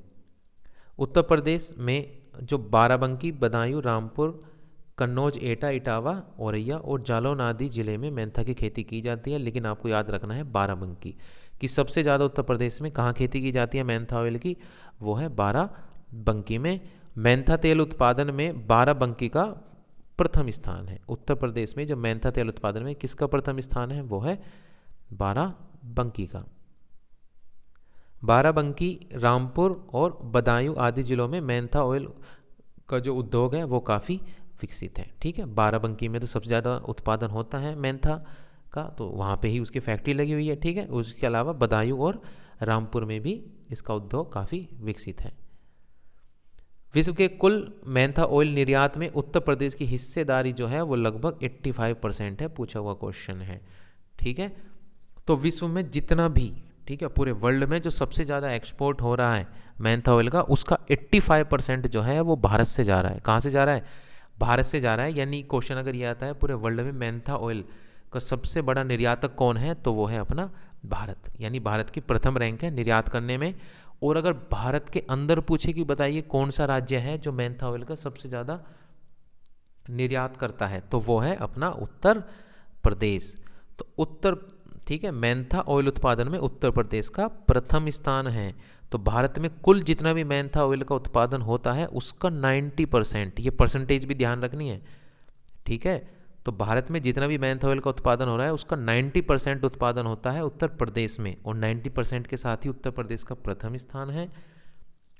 उत्तर प्रदेश में जो बाराबंकी, बदायूं, रामपुर, कन्नौज, एटा, इटावा, औरैया और जालौन आदि जिले में मेंथा की खेती की जाती है। लेकिन आपको याद रखना है बाराबंकी कि सबसे ज़्यादा उत्तर प्रदेश में कहाँ खेती की जाती है मेंथा ऑयल की? वो है बाराबंकी में। मेंथा तेल उत्पादन में बाराबंकी का प्रथम स्थान है। उत्तर प्रदेश में जो मेंथा तेल उत्पादन में किसका प्रथम स्थान है? वो है बाराबंकी का। बाराबंकी, रामपुर और बदायूं आदि जिलों में मेंथा ऑयल का जो उद्योग है वो काफ़ी विकसित है। ठीक है, बाराबंकी में तो सबसे ज़्यादा उत्पादन होता है मेंथा का, तो वहाँ पे ही उसकी फैक्ट्री लगी हुई है। ठीक है, उसके अलावा बदायूं और रामपुर में भी इसका उद्योग काफ़ी विकसित है। विश्व के कुल मेंथा ऑयल निर्यात में उत्तर प्रदेश की हिस्सेदारी जो है वो लगभग 85% है, पूछा हुआ क्वेश्चन है। ठीक है, तो विश्व में जितना भी, ठीक है, पूरे वर्ल्ड में जो सबसे ज़्यादा एक्सपोर्ट हो रहा है मेंथा ऑयल का, उसका 85% जो है वो भारत से जा रहा है। कहाँ से जा रहा है? भारत से जा रहा है। यानी क्वेश्चन अगर ये आता है पूरे वर्ल्ड में मेंथा ऑयल का सबसे बड़ा निर्यातक कौन है, तो वो है अपना भारत। यानी भारत की प्रथम रैंक है निर्यात करने में। और अगर भारत के अंदर पूछे कि बताइए कौन सा राज्य है जो मेंथा ऑयल का सबसे ज़्यादा निर्यात करता है, तो वो है अपना उत्तर प्रदेश। तो ठीक है, मेंथा ऑयल उत्पादन में उत्तर प्रदेश का प्रथम स्थान है। तो भारत में कुल जितना भी मेंथा ऑयल का उत्पादन होता है उसका 90%, ये परसेंटेज भी ध्यान रखनी है। ठीक है, तो भारत में जितना भी मेंथा ऑयल का उत्पादन हो रहा है उसका 90% उत्पादन होता है उत्तर प्रदेश में, और 90% के साथ ही उत्तर प्रदेश का प्रथम स्थान है।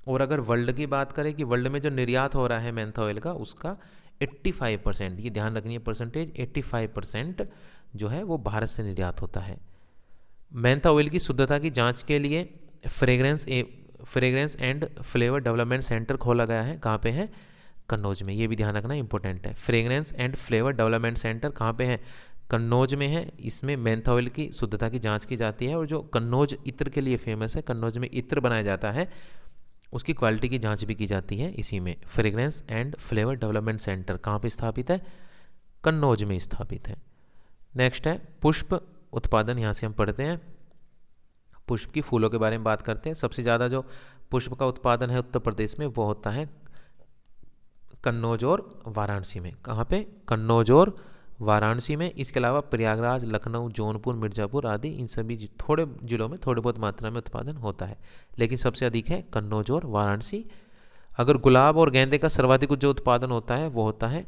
और अगर वर्ल्ड की बात करें कि वर्ल्ड में जो निर्यात हो रहा है मेंथा ऑयल का, उसका 85%, ये ध्यान रखनी है परसेंटेज, 85% जो है वो भारत से निर्यात होता है। मेंथा ऑयल की शुद्धता की जांच के लिए fragrance and flavour development centre खोला गया है। कहाँ पे है? कन्नौज में। ये भी ध्यान रखना इंपॉर्टेंट है। Fragrance and flavour development centre कहाँ पे है? कन्नौज में है। इसमें मेंथा ऑयल की शुद्धता की जांच की जाती है। और जो कन्नौज इत्र के लिए फेमस है, कन्नौज में इत्र बनाया जाता है, उसकी क्वालिटी की जांच भी की जाती है इसी में। Fragrance and flavour development centre कहाँ पे स्थापित है? कन्नौज में स्थापित है। नेक्स्ट है पुष्प उत्पादन। यहाँ से हम पढ़ते हैं, पुष्प की फूलों के बारे में बात करते हैं। सबसे ज़्यादा जो पुष्प का उत्पादन है उत्तर प्रदेश में वो होता है कन्नौज और वाराणसी में। कहाँ पे? कन्नौज और वाराणसी में। इसके अलावा प्रयागराज, लखनऊ, जौनपुर, मिर्ज़ापुर आदि इन सभी थोड़े जिलों में थोड़े बहुत मात्रा में उत्पादन होता है, लेकिन सबसे अधिक है कन्नौज और वाराणसी। अगर गुलाब और गेंदे का सर्वाधिक जो उत्पादन होता है वो होता है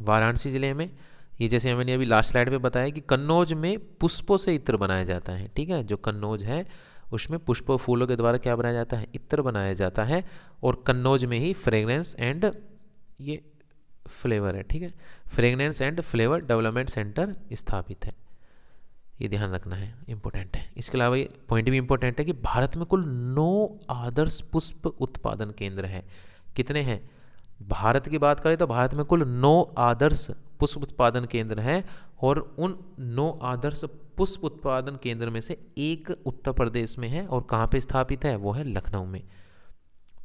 वाराणसी ज़िले में। ये जैसे मैंने अभी लास्ट स्लाइड पे बताया कि कन्नौज में पुष्पों से इत्र बनाया जाता है। ठीक है, जो कन्नौज है उसमें पुष्पों फूलों के द्वारा क्या बनाया जाता है? इत्र बनाया जाता है। और कन्नौज में ही फ्रेग्रेंस एंड ये फ्लेवर है। ठीक है, fragrance and flavour development centre स्थापित है। ये ध्यान रखना है, इंपॉर्टेंट है। इसके अलावा ये पॉइंट भी इंपॉर्टेंट है कि भारत में कुल 9 आदर्श पुष्प उत्पादन केंद्र है। कितने हैं? भारत की बात करें तो भारत में कुल 9 आदर्श पुष्प उत्पादन केंद्र हैं। और उन 9 आदर्श पुष्प उत्पादन केंद्र में से एक उत्तर प्रदेश में है। और कहाँ पे स्थापित है? वो है लखनऊ में।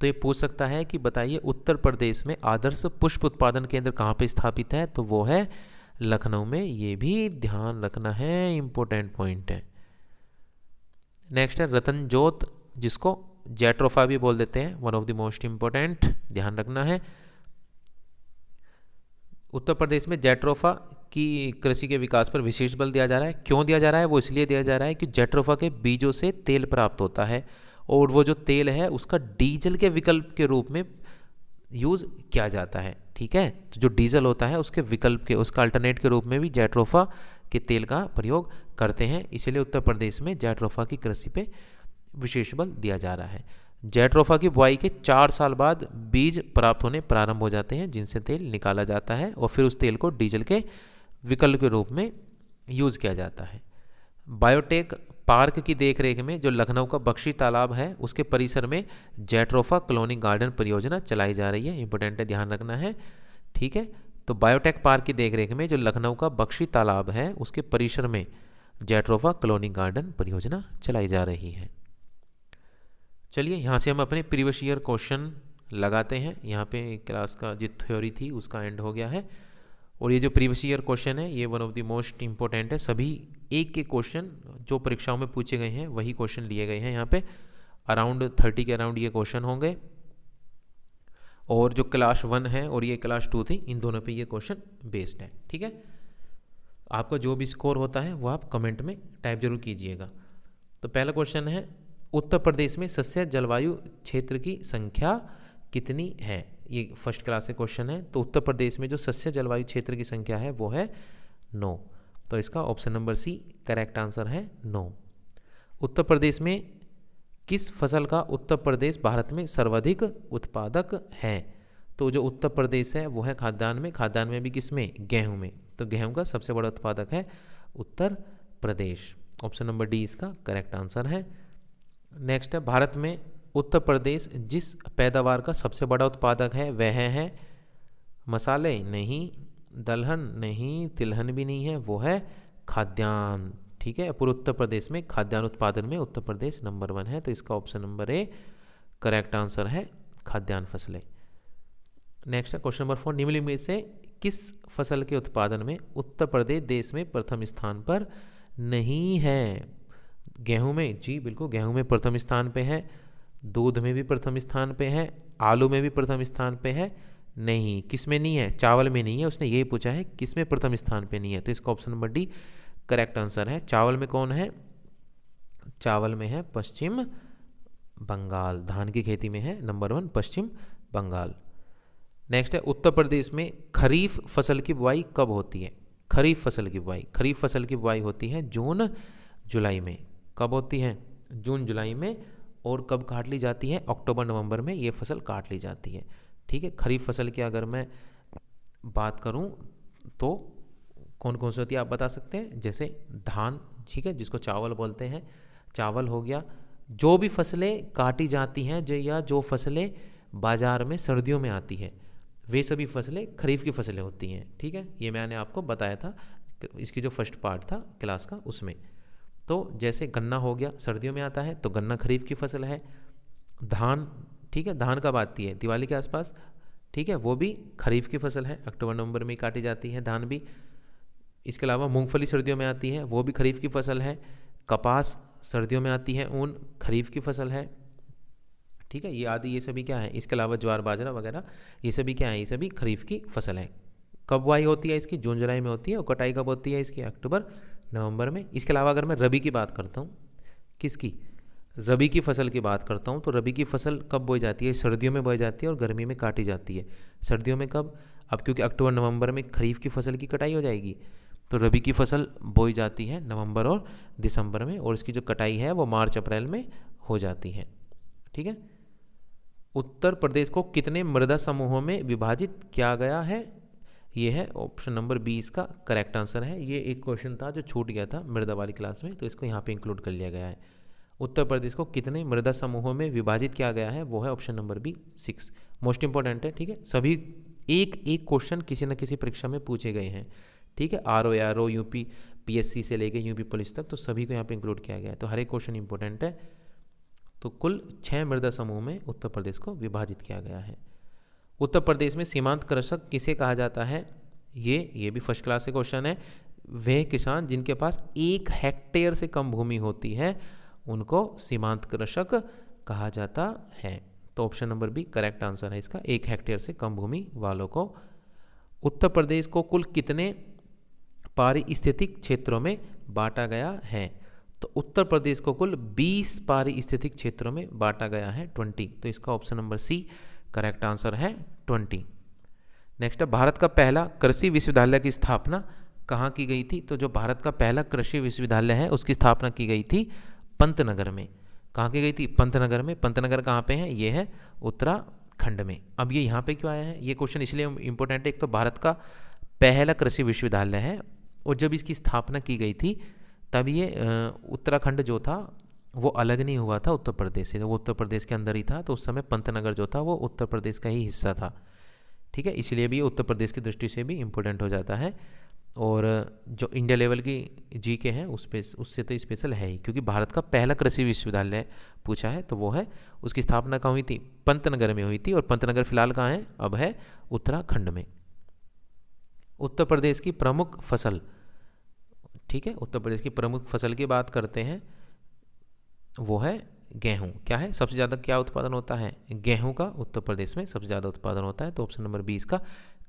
तो ये पूछ सकता है कि बताइए उत्तर प्रदेश में आदर्श पुष्प उत्पादन केंद्र कहाँ पे स्थापित है? तो वो है लखनऊ में। ये भी ध्यान रखना है, इंपॉर्टेंट पॉइंट है। नेक्स्ट है रतनजोत, जिसको जैट्रोफा भी बोल देते हैं, one of the most important, ध्यान रखना है। उत्तर प्रदेश में जैट्रोफा की कृषि के विकास पर विशेष बल दिया जा रहा है। क्यों दिया जा रहा है? वो इसलिए दिया जा रहा है कि जैट्रोफा के बीजों से तेल प्राप्त होता है, और वो जो तेल है उसका डीजल के विकल्प के रूप में यूज़ किया जाता है। ठीक है, तो जो डीजल होता है उसके विकल्प के, उसका अल्टरनेट के रूप में भी जैट्रोफा के तेल का प्रयोग करते हैं। इसलिए उत्तर प्रदेश में जैट्रोफा की कृषि पे विशेष बल दिया जा रहा है। जैट्रोफा की बुआई के 4 साल बाद बीज प्राप्त होने प्रारंभ हो जाते हैं, जिनसे तेल निकाला जाता है और फिर उस तेल को डीजल के विकल्प के रूप में यूज़ किया जाता है। बायोटेक पार्क की देखरेख में जो लखनऊ का बख्शी तालाब है उसके परिसर में जैट्रोफा कॉलोनी गार्डन परियोजना चलाई जा रही है। इंपॉर्टेंट है, ध्यान रखना है। ठीक है, तो बायोटेक पार्क की देखरेख में जो लखनऊ का बख्शी तालाब है उसके परिसर में जैट्रोफा कॉलोनी गार्डन परियोजना चलाई जा रही है। चलिए यहाँ से हम अपने प्रीवियस ईयर क्वेश्चन लगाते हैं। यहाँ पे क्लास का जो थ्योरी थी उसका एंड हो गया है। और ये जो प्रीवियस ईयर क्वेश्चन है ये one of the most important है। सभी एक के क्वेश्चन जो परीक्षाओं में पूछे गए हैं वही क्वेश्चन लिए गए हैं। यहाँ पे अराउंड 30 के अराउंड ये क्वेश्चन होंगे। और जो क्लास 1 है और ये क्लास 2 थी, इन दोनों पे ये क्वेश्चन बेस्ड है। ठीक है, आपका जो भी स्कोर होता है वो आप कमेंट में टाइप जरूर कीजिएगा। तो पहला क्वेश्चन है, उत्तर प्रदेश में सस्य जलवायु क्षेत्र की संख्या कितनी है? ये फर्स्ट क्लास का क्वेश्चन है। तो उत्तर प्रदेश में जो सस्य जलवायु क्षेत्र की संख्या है वो है 9। तो इसका option number C correct answer है 9। उत्तर प्रदेश में किस फसल का उत्तर प्रदेश भारत में सर्वाधिक उत्पादक है? तो जो उत्तर प्रदेश है वो है खाद्यान्न में। खाद्यान्न में भी किस में? गेहूं में। तो गेहूं का सबसे बड़ा उत्पादक है Uttar Pradesh. Option number D इसका करेक्ट आंसर है। नेक्स्ट है, भारत में उत्तर प्रदेश जिस पैदावार का सबसे बड़ा उत्पादक है वह है मसाले नहीं, दलहन नहीं, तिलहन भी नहीं है, वो है खाद्यान्न। ठीक है, पूरे उत्तर प्रदेश में खाद्यान्न उत्पादन में उत्तर प्रदेश नंबर 1 है, तो इसका option number A correct answer है खाद्यान्न फसलें। नेक्स्ट है क्वेश्चन नंबर 4, निम्नलिखित में से किस फसल के उत्पादन में उत्तर प्रदेश देश में प्रथम स्थान पर नहीं है? गेहूं में, जी बिल्कुल गेहूं में प्रथम स्थान पे है, दूध में भी प्रथम स्थान पे है, आलू में भी प्रथम स्थान पे है, नहीं किस में नहीं है? चावल में नहीं है। उसने ये पूछा है किस में प्रथम स्थान पे नहीं है, तो इसका option number D correct answer है। चावल में कौन है? चावल में है पश्चिम बंगाल। धान की खेती में है नंबर 1 पश्चिम बंगाल। नेक्स्ट है उत्तर प्रदेश में खरीफ फसल की बुआई कब होती है? खरीफ फसल की बुआई, खरीफ फसल की बुआई होती है जून जुलाई में। कब होती है? जून जुलाई में। और कब काट ली जाती है? अक्टूबर नवंबर में ये फसल काट ली जाती है। ठीक है, खरीफ फसल की अगर मैं बात करूं तो कौन कौन सी होती है आप बता सकते हैं? जैसे धान, ठीक है, जिसको चावल बोलते हैं, चावल हो गया। जो भी फसलें काटी जाती हैं या जो फसलें बाजार में सर्दियों में आती है वे सभी फसलें खरीफ की फसलें होती हैं। ठीक है, ये मैंने आपको बताया था इसकी जो फर्स्ट पार्ट था क्लास का उसमें। तो जैसे गन्ना हो गया, सर्दियों में आता है तो गन्ना खरीफ की फसल है। धान, ठीक है, धान कब आती है? दिवाली के आसपास। ठीक है, वो भी खरीफ की फसल है, अक्टूबर नवंबर में काटी जाती है धान भी। इसके अलावा मूंगफली सर्दियों में आती है, वो भी खरीफ की फसल है। कपास सर्दियों में आती है, ऊन खरीफ की फसल है। ठीक है, ये आदि ये सभी क्या है? इसके अलावा ज्वार बाजरा वगैरह ये सभी क्या है? ये सभी खरीफ की फसल है। कब बुआई होती है इसकी? जून जुलाई में होती है। और कटाई कब होती है इसकी? अक्टूबर नवंबर में। इसके अलावा अगर मैं रबी की बात करता हूँ, किसकी? रबी की फसल की बात करता हूँ, तो रबी की फसल कब बोई जाती है? सर्दियों में बोई जाती है और गर्मी में काटी जाती है। सर्दियों में कब? अब क्योंकि अक्टूबर नवंबर में खरीफ की फसल की कटाई हो जाएगी, तो रबी की फसल बोई जाती है नवंबर और दिसंबर में, और इसकी जो कटाई है वो मार्च अप्रैल में हो जाती है। ठीक है, उत्तर प्रदेश को कितने मृदा समूहों में विभाजित किया गया है? ये है ऑप्शन नंबर 20 का करेक्ट आंसर है। ये एक क्वेश्चन था जो छूट गया था मृदा वाली क्लास में, तो इसको यहाँ पे इंक्लूड कर लिया गया है। उत्तर प्रदेश को कितने मृदा समूहों में विभाजित किया गया है? वो है option number B 6। Most important है। ठीक है, सभी एक एक क्वेश्चन किसी न किसी परीक्षा में पूछे गए हैं। ठीक है, RO यूपी PSC से लेके यूपी पुलिस तक, तो सभी को यहाँ पे इंक्लूड किया गया है, तो हर एक क्वेश्चन इंपॉर्टेंट है। तो कुल 6 मृदा समूह में उत्तर प्रदेश को विभाजित किया गया है। उत्तर प्रदेश में सीमांत कृषक किसे कहा जाता है? ये भी फर्स्ट क्लास से क्वेश्चन है। वह किसान जिनके पास 1 हेक्टेयर से कम भूमि होती है उनको सीमांत कृषक कहा जाता है। तो option number B correct answer है इसका, 1 हेक्टेयर से कम भूमि वालों को। उत्तर प्रदेश को कुल कितने पारिस्थितिक क्षेत्रों में बांटा गया है? तो उत्तर प्रदेश को कुल 20 पारिस्थितिक क्षेत्रों में बांटा गया है, 20। तो इसका option number C correct answer है 20। नेक्स्ट है भारत का पहला कृषि विश्वविद्यालय की स्थापना कहाँ की गई थी? तो जो भारत का पहला कृषि विश्वविद्यालय है उसकी स्थापना की गई थी पंतनगर में। कहाँ की गई थी? पंतनगर में। पंतनगर कहाँ पे है? ये है उत्तराखंड में। अब ये यहाँ पे क्यों आया है? ये क्वेश्चन इसलिए इंपॉर्टेंट है, एक तो भारत का पहला कृषि विश्वविद्यालय है, और जब इसकी स्थापना की गई थी तब ये उत्तराखंड जो था वो अलग नहीं हुआ था उत्तर प्रदेश से, वो उत्तर प्रदेश के अंदर ही था। तो उस समय पंतनगर जो था वो उत्तर प्रदेश का ही हिस्सा था। ठीक है, इसलिए भी उत्तर प्रदेश की दृष्टि से भी इम्पोर्टेंट हो जाता है। और जो इंडिया लेवल की GK है उससे तो स्पेशल है ही, क्योंकि भारत का पहला कृषि विश्वविद्यालय पूछा है तो वो है, उसकी स्थापना कहाँ हुई थी? पंतनगर में हुई थी, और पंतनगर फिलहाल कहाँ है? अब है उत्तराखंड में। उत्तर प्रदेश की प्रमुख फसल, ठीक है, उत्तर प्रदेश की प्रमुख फसल की बात करते हैं, वो है गेहूं। क्या है? सबसे ज़्यादा क्या उत्पादन होता है? गेहूं का उत्तर प्रदेश में सबसे ज़्यादा उत्पादन होता है, तो ऑप्शन नंबर 20 का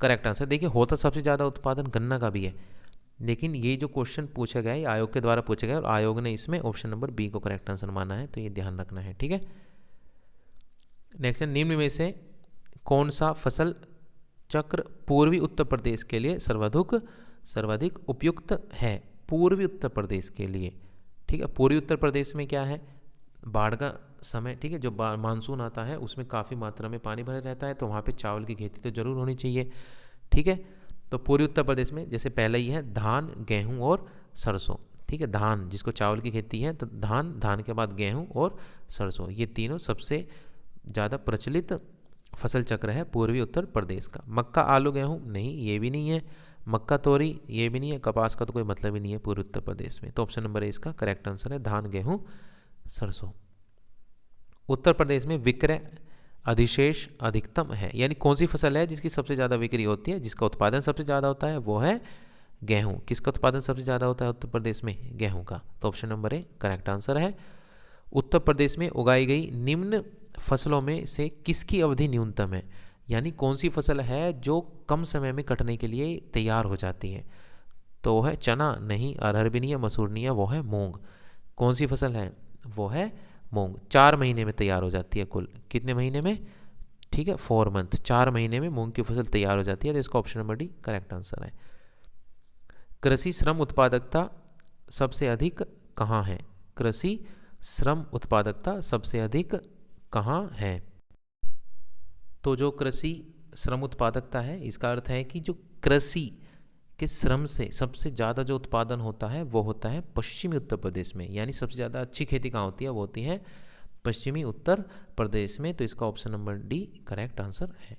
करेक्ट आंसर। देखिए, होता सबसे ज़्यादा उत्पादन गन्ना का भी है, लेकिन ये जो क्वेश्चन पूछा गया है आयोग के द्वारा पूछा गया, और आयोग ने इसमें ऑप्शन नंबर बी को करेक्ट आंसर माना है, तो ये ध्यान रखना है। ठीक है, नेक्स्ट है निम्न में से कौन सा फसल चक्र पूर्वी उत्तर प्रदेश के लिए सर्वाधिक उपयुक्त है? पूर्वी उत्तर प्रदेश के लिए। ठीक है, पूर्वी उत्तर प्रदेश में क्या है? बाढ़ का समय, ठीक है, जो मानसून आता है उसमें काफ़ी मात्रा में पानी भरा रहता है, तो वहाँ पे चावल की खेती तो ज़रूर होनी चाहिए। ठीक है, तो पूर्वी उत्तर प्रदेश में जैसे पहले ही है धान, गेहूं और सरसों। ठीक है। धान, जिसको चावल की खेती है, तो धान, धान के बाद गेहूं और सरसों, ये तीनों सबसे ज़्यादा प्रचलित फसल चक्र है पूर्वी उत्तर प्रदेश का। मक्का, आलू, गेहूं नहीं, ये भी नहीं है। मक्का, तोरी, ये भी नहीं है। कपास का तो कोई मतलब ही नहीं है पूर्वी उत्तर प्रदेश में। तो ऑप्शन नंबर ए इसका करेक्ट आंसर है, धान, गेहूं, सरसों। उत्तर प्रदेश में विक्रय अधिशेष अधिकतम है, यानी कौन सी फसल है जिसकी सबसे ज़्यादा बिक्री होती है, जिसका उत्पादन सबसे ज़्यादा होता है, वो है गेहूं। किसका उत्पादन सबसे ज़्यादा होता है उत्तर प्रदेश में? गेहूं का। तो option number A correct answer है। उत्तर प्रदेश में उगाई गई निम्न फसलों में से किसकी अवधि न्यूनतम है, यानी कौन सी फसल है जो कम समय में कटने के लिए तैयार हो जाती है? तो वो है चना नहीं, अरहर भी नहीं है, मसूर नहीं है, वो है मूंग। कौन सी फसल है? वो है मूंग। 4 महीने में तैयार हो जाती है। कुल कितने महीने में? ठीक है, 4 मंथ, 4 महीने में मूंग की फसल तैयार हो जाती है। तो इसका option number D correct answer है। कृषि श्रम उत्पादकता सबसे अधिक कहाँ है? कृषि श्रम उत्पादकता सबसे अधिक कहाँ है? तो जो कृषि श्रम उत्पादकता है, इसका अर्थ है कि जो कृषि के श्रम से सबसे ज़्यादा जो उत्पादन होता है वो होता है पश्चिमी उत्तर प्रदेश में, यानी सबसे ज़्यादा अच्छी खेती कहाँ होती है? वो होती है पश्चिमी उत्तर प्रदेश में। तो इसका option number D correct answer है।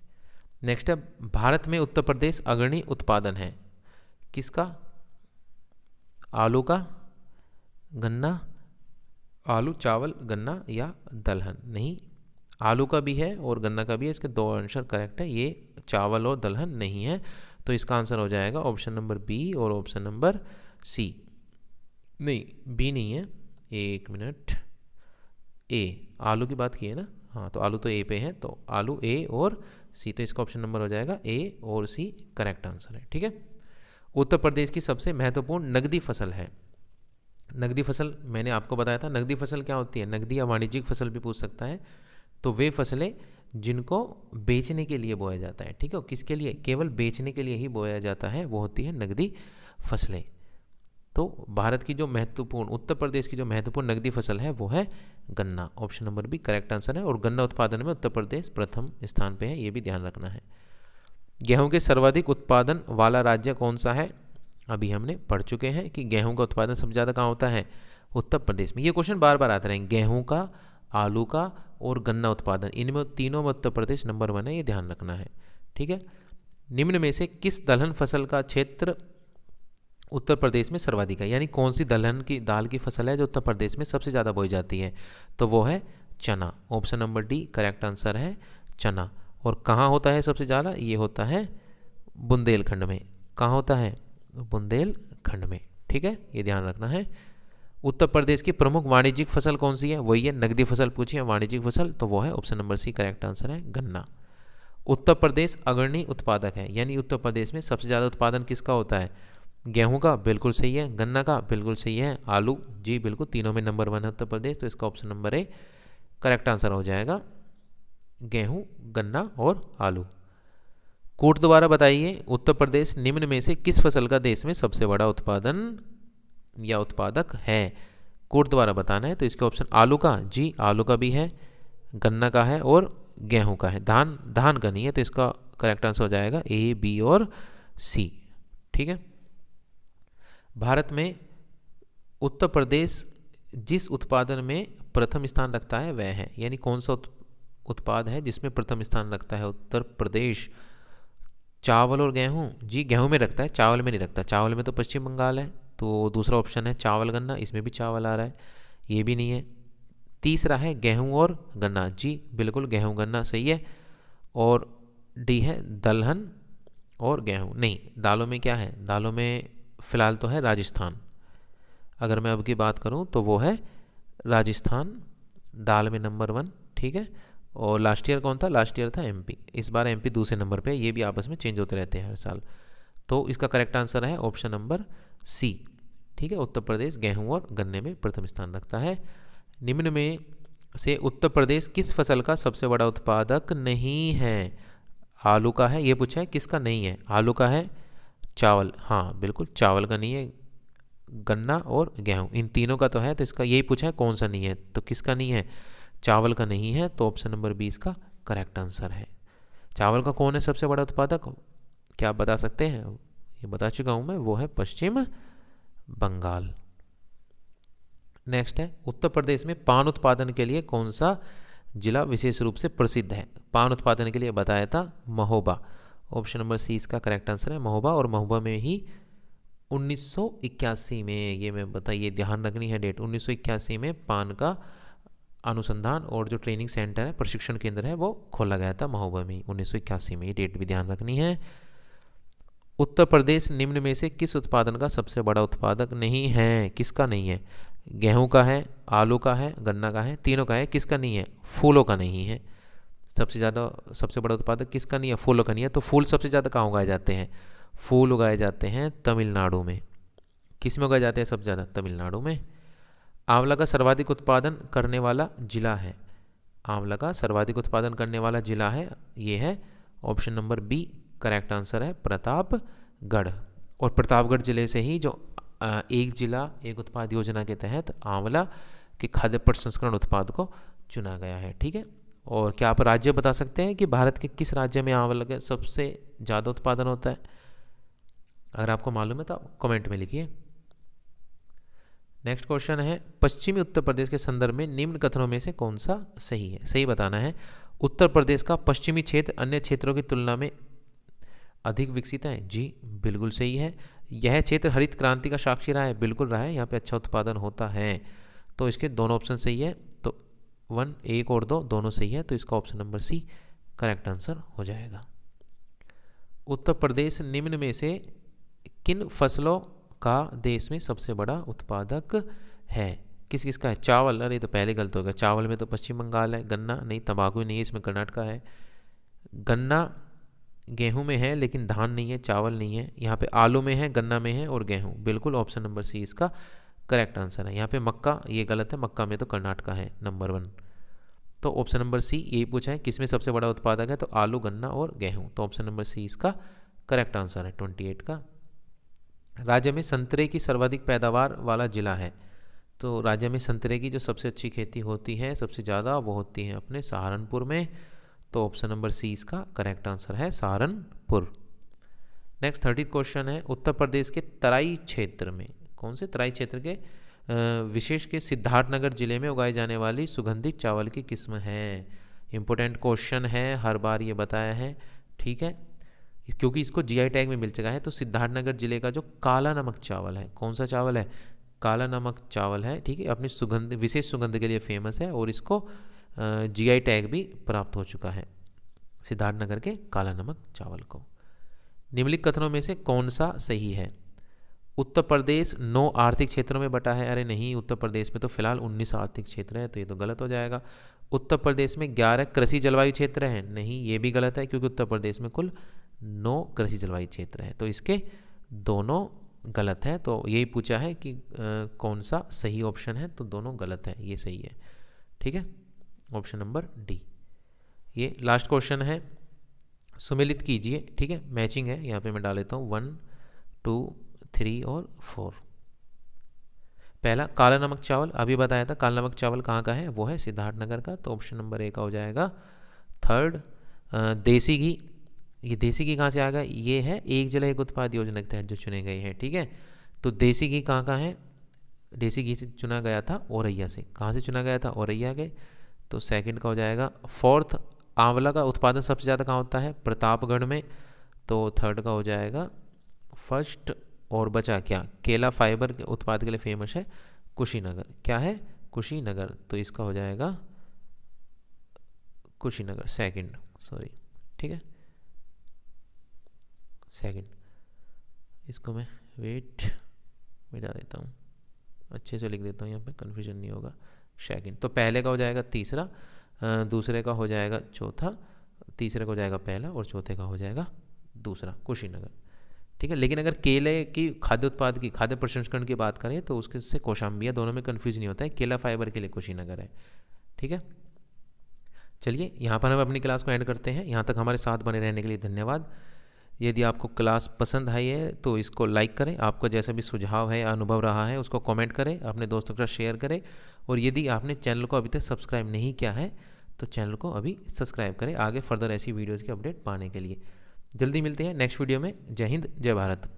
नेक्स्ट है, भारत में उत्तर प्रदेश अग्रणी उत्पादन है किसका? आलू का, गन्ना, आलू, चावल, गन्ना या दलहन? नहीं, आलू का भी है और गन्ना का भी है। इसके 2 आंसर करेक्ट है, ये चावल और दलहन नहीं है। तो इसका आंसर हो जाएगा ऑप्शन नंबर बी और ऑप्शन नंबर सी। नहीं, बी नहीं है, 1 मिनट, ए। आलू की बात की है ना, हाँ, तो आलू तो ए पे है, तो आलू, ए और सी। तो इसका ऑप्शन नंबर हो जाएगा ए और सी करेक्ट आंसर है। ठीक है। उत्तर प्रदेश की सबसे महत्वपूर्ण नगदी फसल है। नगदी फसल मैंने आपको बताया था, नगदी फसल क्या होती है? नगदी या वाणिज्यिक फसल भी पूछ सकता है। तो वे फसलें जिनको बेचने के लिए बोया जाता है, ठीक है, किसके लिए? केवल बेचने के लिए ही बोया जाता है, वो होती है नगदी फसलें। तो भारत की जो महत्वपूर्ण, उत्तर प्रदेश की जो महत्वपूर्ण नगदी फसल है वो है गन्ना। Option number B correct answer है। और गन्ना उत्पादन में उत्तर प्रदेश प्रथम स्थान पे है, ये भी ध्यान रखना है। गेहूं के सर्वाधिक उत्पादन वाला राज्य कौन सा है? अभी हमने पढ़ चुके हैं कि गेहूं का उत्पादन सबसे ज़्यादा कहाँ होता है? उत्तर प्रदेश में। ये क्वेश्चन बार बार आते रहेंगे, गेहूं का, आलू का और गन्ना उत्पादन, इनमें तीनों में उत्तर प्रदेश नंबर 1 है, ये ध्यान रखना है। ठीक है। निम्न में से किस दलहन फसल का क्षेत्र उत्तर प्रदेश में सर्वाधिक है, यानी कौन सी दलहन की दाल की फसल है जो उत्तर प्रदेश में सबसे ज़्यादा बोई जाती है? तो वो है चना। Option number D correct answer है, चना। और कहाँ होता है सबसे ज़्यादा? ये होता है बुंदेलखंड में। कहाँ होता है? बुंदेलखंड में। ठीक है, ये ध्यान रखना है। उत्तर प्रदेश की प्रमुख वाणिज्यिक फसल कौन सी है? वही है, नगदी फसल पूछी है, वाणिज्यिक फसल, तो वो है option number C correct answer है, गन्ना। उत्तर प्रदेश अग्रणी उत्पादक है, यानी उत्तर प्रदेश में सबसे ज़्यादा उत्पादन किसका होता है? गेहूं का, बिल्कुल सही है। गन्ना का, बिल्कुल सही है। आलू, जी बिल्कुल, तीनों में नंबर 1 है उत्तर प्रदेश। तो इसका option number A correct answer हो जाएगा, गेहूं, गन्ना और आलू। कोट द्वारा बताइए, उत्तर प्रदेश निम्न में से किस फसल का देश में सबसे बड़ा उत्पादन या उत्पादक है? कोट द्वारा बताना है। तो इसके ऑप्शन, आलू का, जी आलू का भी है, गन्ना का है और गेहूं का है। धान का नहीं है। तो इसका करेक्ट आंसर हो जाएगा ए, बी और सी। ठीक है। भारत में उत्तर प्रदेश जिस उत्पादन में प्रथम स्थान रखता है वह है, यानी कौन सा उत्पाद है जिसमें प्रथम स्थान रखता है उत्तर प्रदेश? चावल और गेहूं? जी गेहूं में रखता है, चावल में नहीं रखता। चावल में तो पश्चिम बंगाल है। तो दूसरा ऑप्शन है चावल गन्ना, इसमें भी चावल आ रहा है, ये भी नहीं है। तीसरा है गेहूं और गन्ना, जी बिल्कुल गेहूं गन्ना सही है। और डी है दलहन और गेहूं। नहीं, दालों में क्या है? दालों में फ़िलहाल तो है राजस्थान। अगर मैं अब की बात करूं तो वो है राजस्थान दाल में नंबर 1। ठीक है। और लास्ट ईयर कौन था? लास्ट ईयर था एमपी। इस बार एमपी दूसरे नंबर पे है। ये भी आपस में चेंज होते रहते हैं हर साल। तो इसका करेक्ट आंसर है ऑप्शन नंबर सी। ठीक है। उत्तर प्रदेश गेहूं और गन्ने में प्रथम स्थान रखता है। निम्न में से उत्तर प्रदेश किस फसल का सबसे बड़ा उत्पादक नहीं है? आलू का है, ये पूछा है, किसका नहीं है? आलू का है, चावल, हाँ बिल्कुल चावल का नहीं है, गन्ना और गेहूं, इन तीनों का तो है। तो इसका यही पूछा है कौन सा नहीं है, तो किसका नहीं है? चावल का नहीं है। तो ऑप्शन नंबर 20 का करेक्ट आंसर है। चावल का कौन है सबसे बड़ा उत्पादक? क्या आप बता सकते हैं? ये बता चुका हूँ मैं, वो है पश्चिम बंगाल। नेक्स्ट है, उत्तर प्रदेश में पान उत्पादन के लिए कौन सा जिला विशेष रूप से प्रसिद्ध है? पान उत्पादन के लिए बताया था महोबा। ऑप्शन नंबर सी इसका करेक्ट आंसर है महोबा। और महोबा में ही 1981 में, ये मैं बताइए ध्यान रखनी है डेट, 1981 में पान का अनुसंधान और जो ट्रेनिंग सेंटर है, प्रशिक्षण केंद्र है, वो खोला गया था महोबा में 1981 में। ये डेट भी ध्यान रखनी है। उत्तर प्रदेश निम्न में से किस उत्पादन का सबसे बड़ा उत्पादक नहीं है? किसका नहीं है? गेहूं का है, आलू का है, गन्ना का है, तीनों का है। किसका नहीं है? फूलों का नहीं है। सबसे बड़ा उत्पादक किसका नहीं है? फूलों का नहीं है। तो फूल सबसे ज़्यादा कहाँ उगाए जाते हैं? फूल उगाए जाते हैं तमिलनाडु में। किस में उगाए जाते हैं सबसे ज़्यादा? तमिलनाडु में। आंवला का सर्वाधिक उत्पादन करने वाला जिला है? आंवला का सर्वाधिक उत्पादन करने वाला जिला है, ये है option number B, correct answer है प्रतापगढ़। और प्रतापगढ़ जिले से ही जो एक जिला एक उत्पाद योजना के तहत आंवला के खाद्य प्रसंस्करण उत्पाद को चुना गया है। ठीक है। और क्या आप राज्य बता सकते हैं कि भारत के किस राज्य में आंवला का सबसे ज़्यादा उत्पादन होता है? अगर आपको मालूम है तो आप कमेंट में लिखिए। नेक्स्ट क्वेश्चन है, पश्चिमी उत्तर प्रदेश के संदर्भ में निम्न कथनों में से कौन सा सही है? सही बताना है। उत्तर प्रदेश का पश्चिमी क्षेत्र अन्य क्षेत्रों की तुलना में अधिक विकसित है। जी बिल्कुल सही है। यह क्षेत्र हरित क्रांति का साक्षी रहा है। बिल्कुल रहा है। यहाँ पे अच्छा उत्पादन होता है। तो इसके दोनों ऑप्शन सही है। तो 1, 1 और 2 दोनों सही है। तो इसका option number C correct answer हो जाएगा। उत्तर प्रदेश निम्न में से किन फसलों का देश में सबसे बड़ा उत्पादक है? किस किस का है? चावल, अरे तो पहले गलत हो गया। चावल में तो पश्चिम बंगाल है। गन्ना नहीं, तंबाकू नहीं है, इसमें कर्नाटका है। गन्ना गेहूं में है लेकिन धान नहीं है, चावल नहीं है। यहाँ पे आलू में है, गन्ना में है और गेहूं। बिल्कुल ऑप्शन नंबर सी इसका करेक्ट आंसर है। यहाँ पे मक्का, ये गलत है, मक्का में तो कर्नाटका है नंबर 1। तो ऑप्शन नंबर सी यही पूछा है किसमें सबसे बड़ा उत्पादक है, तो आलू, गन्ना और गेहूं। तो ऑप्शन नंबर सी इसका करेक्ट आंसर है 28 का। राज्य में संतरे की सर्वाधिक पैदावार वाला जिला है? तो राज्य में संतरे की जो सबसे अच्छी खेती होती है, सबसे ज़्यादा, वो होती है अपने सहारनपुर में। तो ऑप्शन नंबर सी इसका करेक्ट आंसर है सहारनपुर। नेक्स्ट 30 क्वेश्चन है, उत्तर प्रदेश के तराई क्षेत्र में, कौन से तराई क्षेत्र के विशेष के सिद्धार्थनगर जिले में उगाई जाने वाली सुगंधित चावल की किस्म है? इंपॉर्टेंट क्वेश्चन है, हर बार ये बताया है। ठीक है, क्योंकि इसको जीआई टैग में मिल चुका है। तो सिद्धार्थनगर जिले का जो काला नमक चावल है, कौन सा चावल है? काला नमक चावल है। ठीक है, अपनी सुगंध, विशेष सुगंध के लिए फेमस है और इसको जीआई टैग भी प्राप्त हो चुका है, सिद्धार्थनगर के काला नमक चावल को। निम्नलिखित कथनों में से कौन सा सही है? उत्तर प्रदेश 9 आर्थिक क्षेत्रों में बटा है। अरे नहीं, उत्तर प्रदेश में तो फिलहाल 19 आर्थिक क्षेत्र है, तो ये तो गलत हो जाएगा। उत्तर प्रदेश में 11 कृषि जलवायु क्षेत्र हैं। नहीं, ये भी गलत है, क्योंकि उत्तर प्रदेश में कुल 9 कृषि जलवायु क्षेत्र हैं। तो इसके दोनों गलत है। तो यही पूछा है कि कौन सा सही ऑप्शन है, तो दोनों गलत है, ये सही है। ठीक है, ऑप्शन नंबर डी। ये लास्ट क्वेश्चन है, सुमेलित कीजिए। ठीक है, मैचिंग है, यहाँ पे मैं डाल देता हूँ 1, 2, 3 और 4। पहला काला नमक चावल, अभी बताया था काला नमक चावल कहाँ का है, वो है सिद्धार्थनगर का। तो ऑप्शन नंबर ए का हो जाएगा। थर्ड, देसी घी, ये देसी घी कहाँ से आ गया? ये है एक जिला एक उत्पाद योजना के तहत जो चुने गए हैं। ठीक है, तो देसी घी कहाँ का है? देसी घी से चुना गया था औरैया से। कहाँ से चुना गया था? औरैया के। तो सेकंड का हो जाएगा। फोर्थ, आंवला का उत्पादन सबसे ज़्यादा कहाँ होता है? प्रतापगढ़ में। तो थर्ड का हो जाएगा फर्स्ट। और बचा क्या? केला फाइबर के उत्पाद के लिए फेमस है कुशीनगर। क्या है? कुशीनगर। तो इसका हो जाएगा कुशीनगर, सेकंड, सॉरी। ठीक है, सेकंड। इसको मैं वेट मिटा देता हूँ, अच्छे से लिख देता हूँ, यहाँ पे कन्फ्यूजन नहीं होगा। सेकंड, तो पहले का हो जाएगा तीसरा, दूसरे का हो जाएगा चौथा, तीसरे का हो जाएगा पहला और चौथे का हो जाएगा दूसरा, कुशीनगर। ठीक है, लेकिन अगर केले की खाद्य उत्पाद की, खाद्य प्रसंस्करण की बात करें तो उसके से कौशाम्बी, दोनों में कन्फ्यूज नहीं होता है। केला फाइबर के लिए कुशीनगर है। ठीक है, चलिए यहाँ पर हम अपनी क्लास को एंड करते हैं। यहाँ तक हमारे साथ बने रहने के लिए धन्यवाद। यदि आपको क्लास पसंद आई है तो इसको लाइक करें, आपका जैसा भी सुझाव है या अनुभव रहा है उसको कमेंट करें, अपने दोस्तों के साथ शेयर करें। और यदि आपने चैनल को अभी तक सब्सक्राइब नहीं किया है तो चैनल को अभी सब्सक्राइब करें, आगे फर्दर ऐसी वीडियोज़ की अपडेट पाने के लिए। जल्दी मिलते हैं नेक्स्ट वीडियो में। जय हिंद, जय भारत।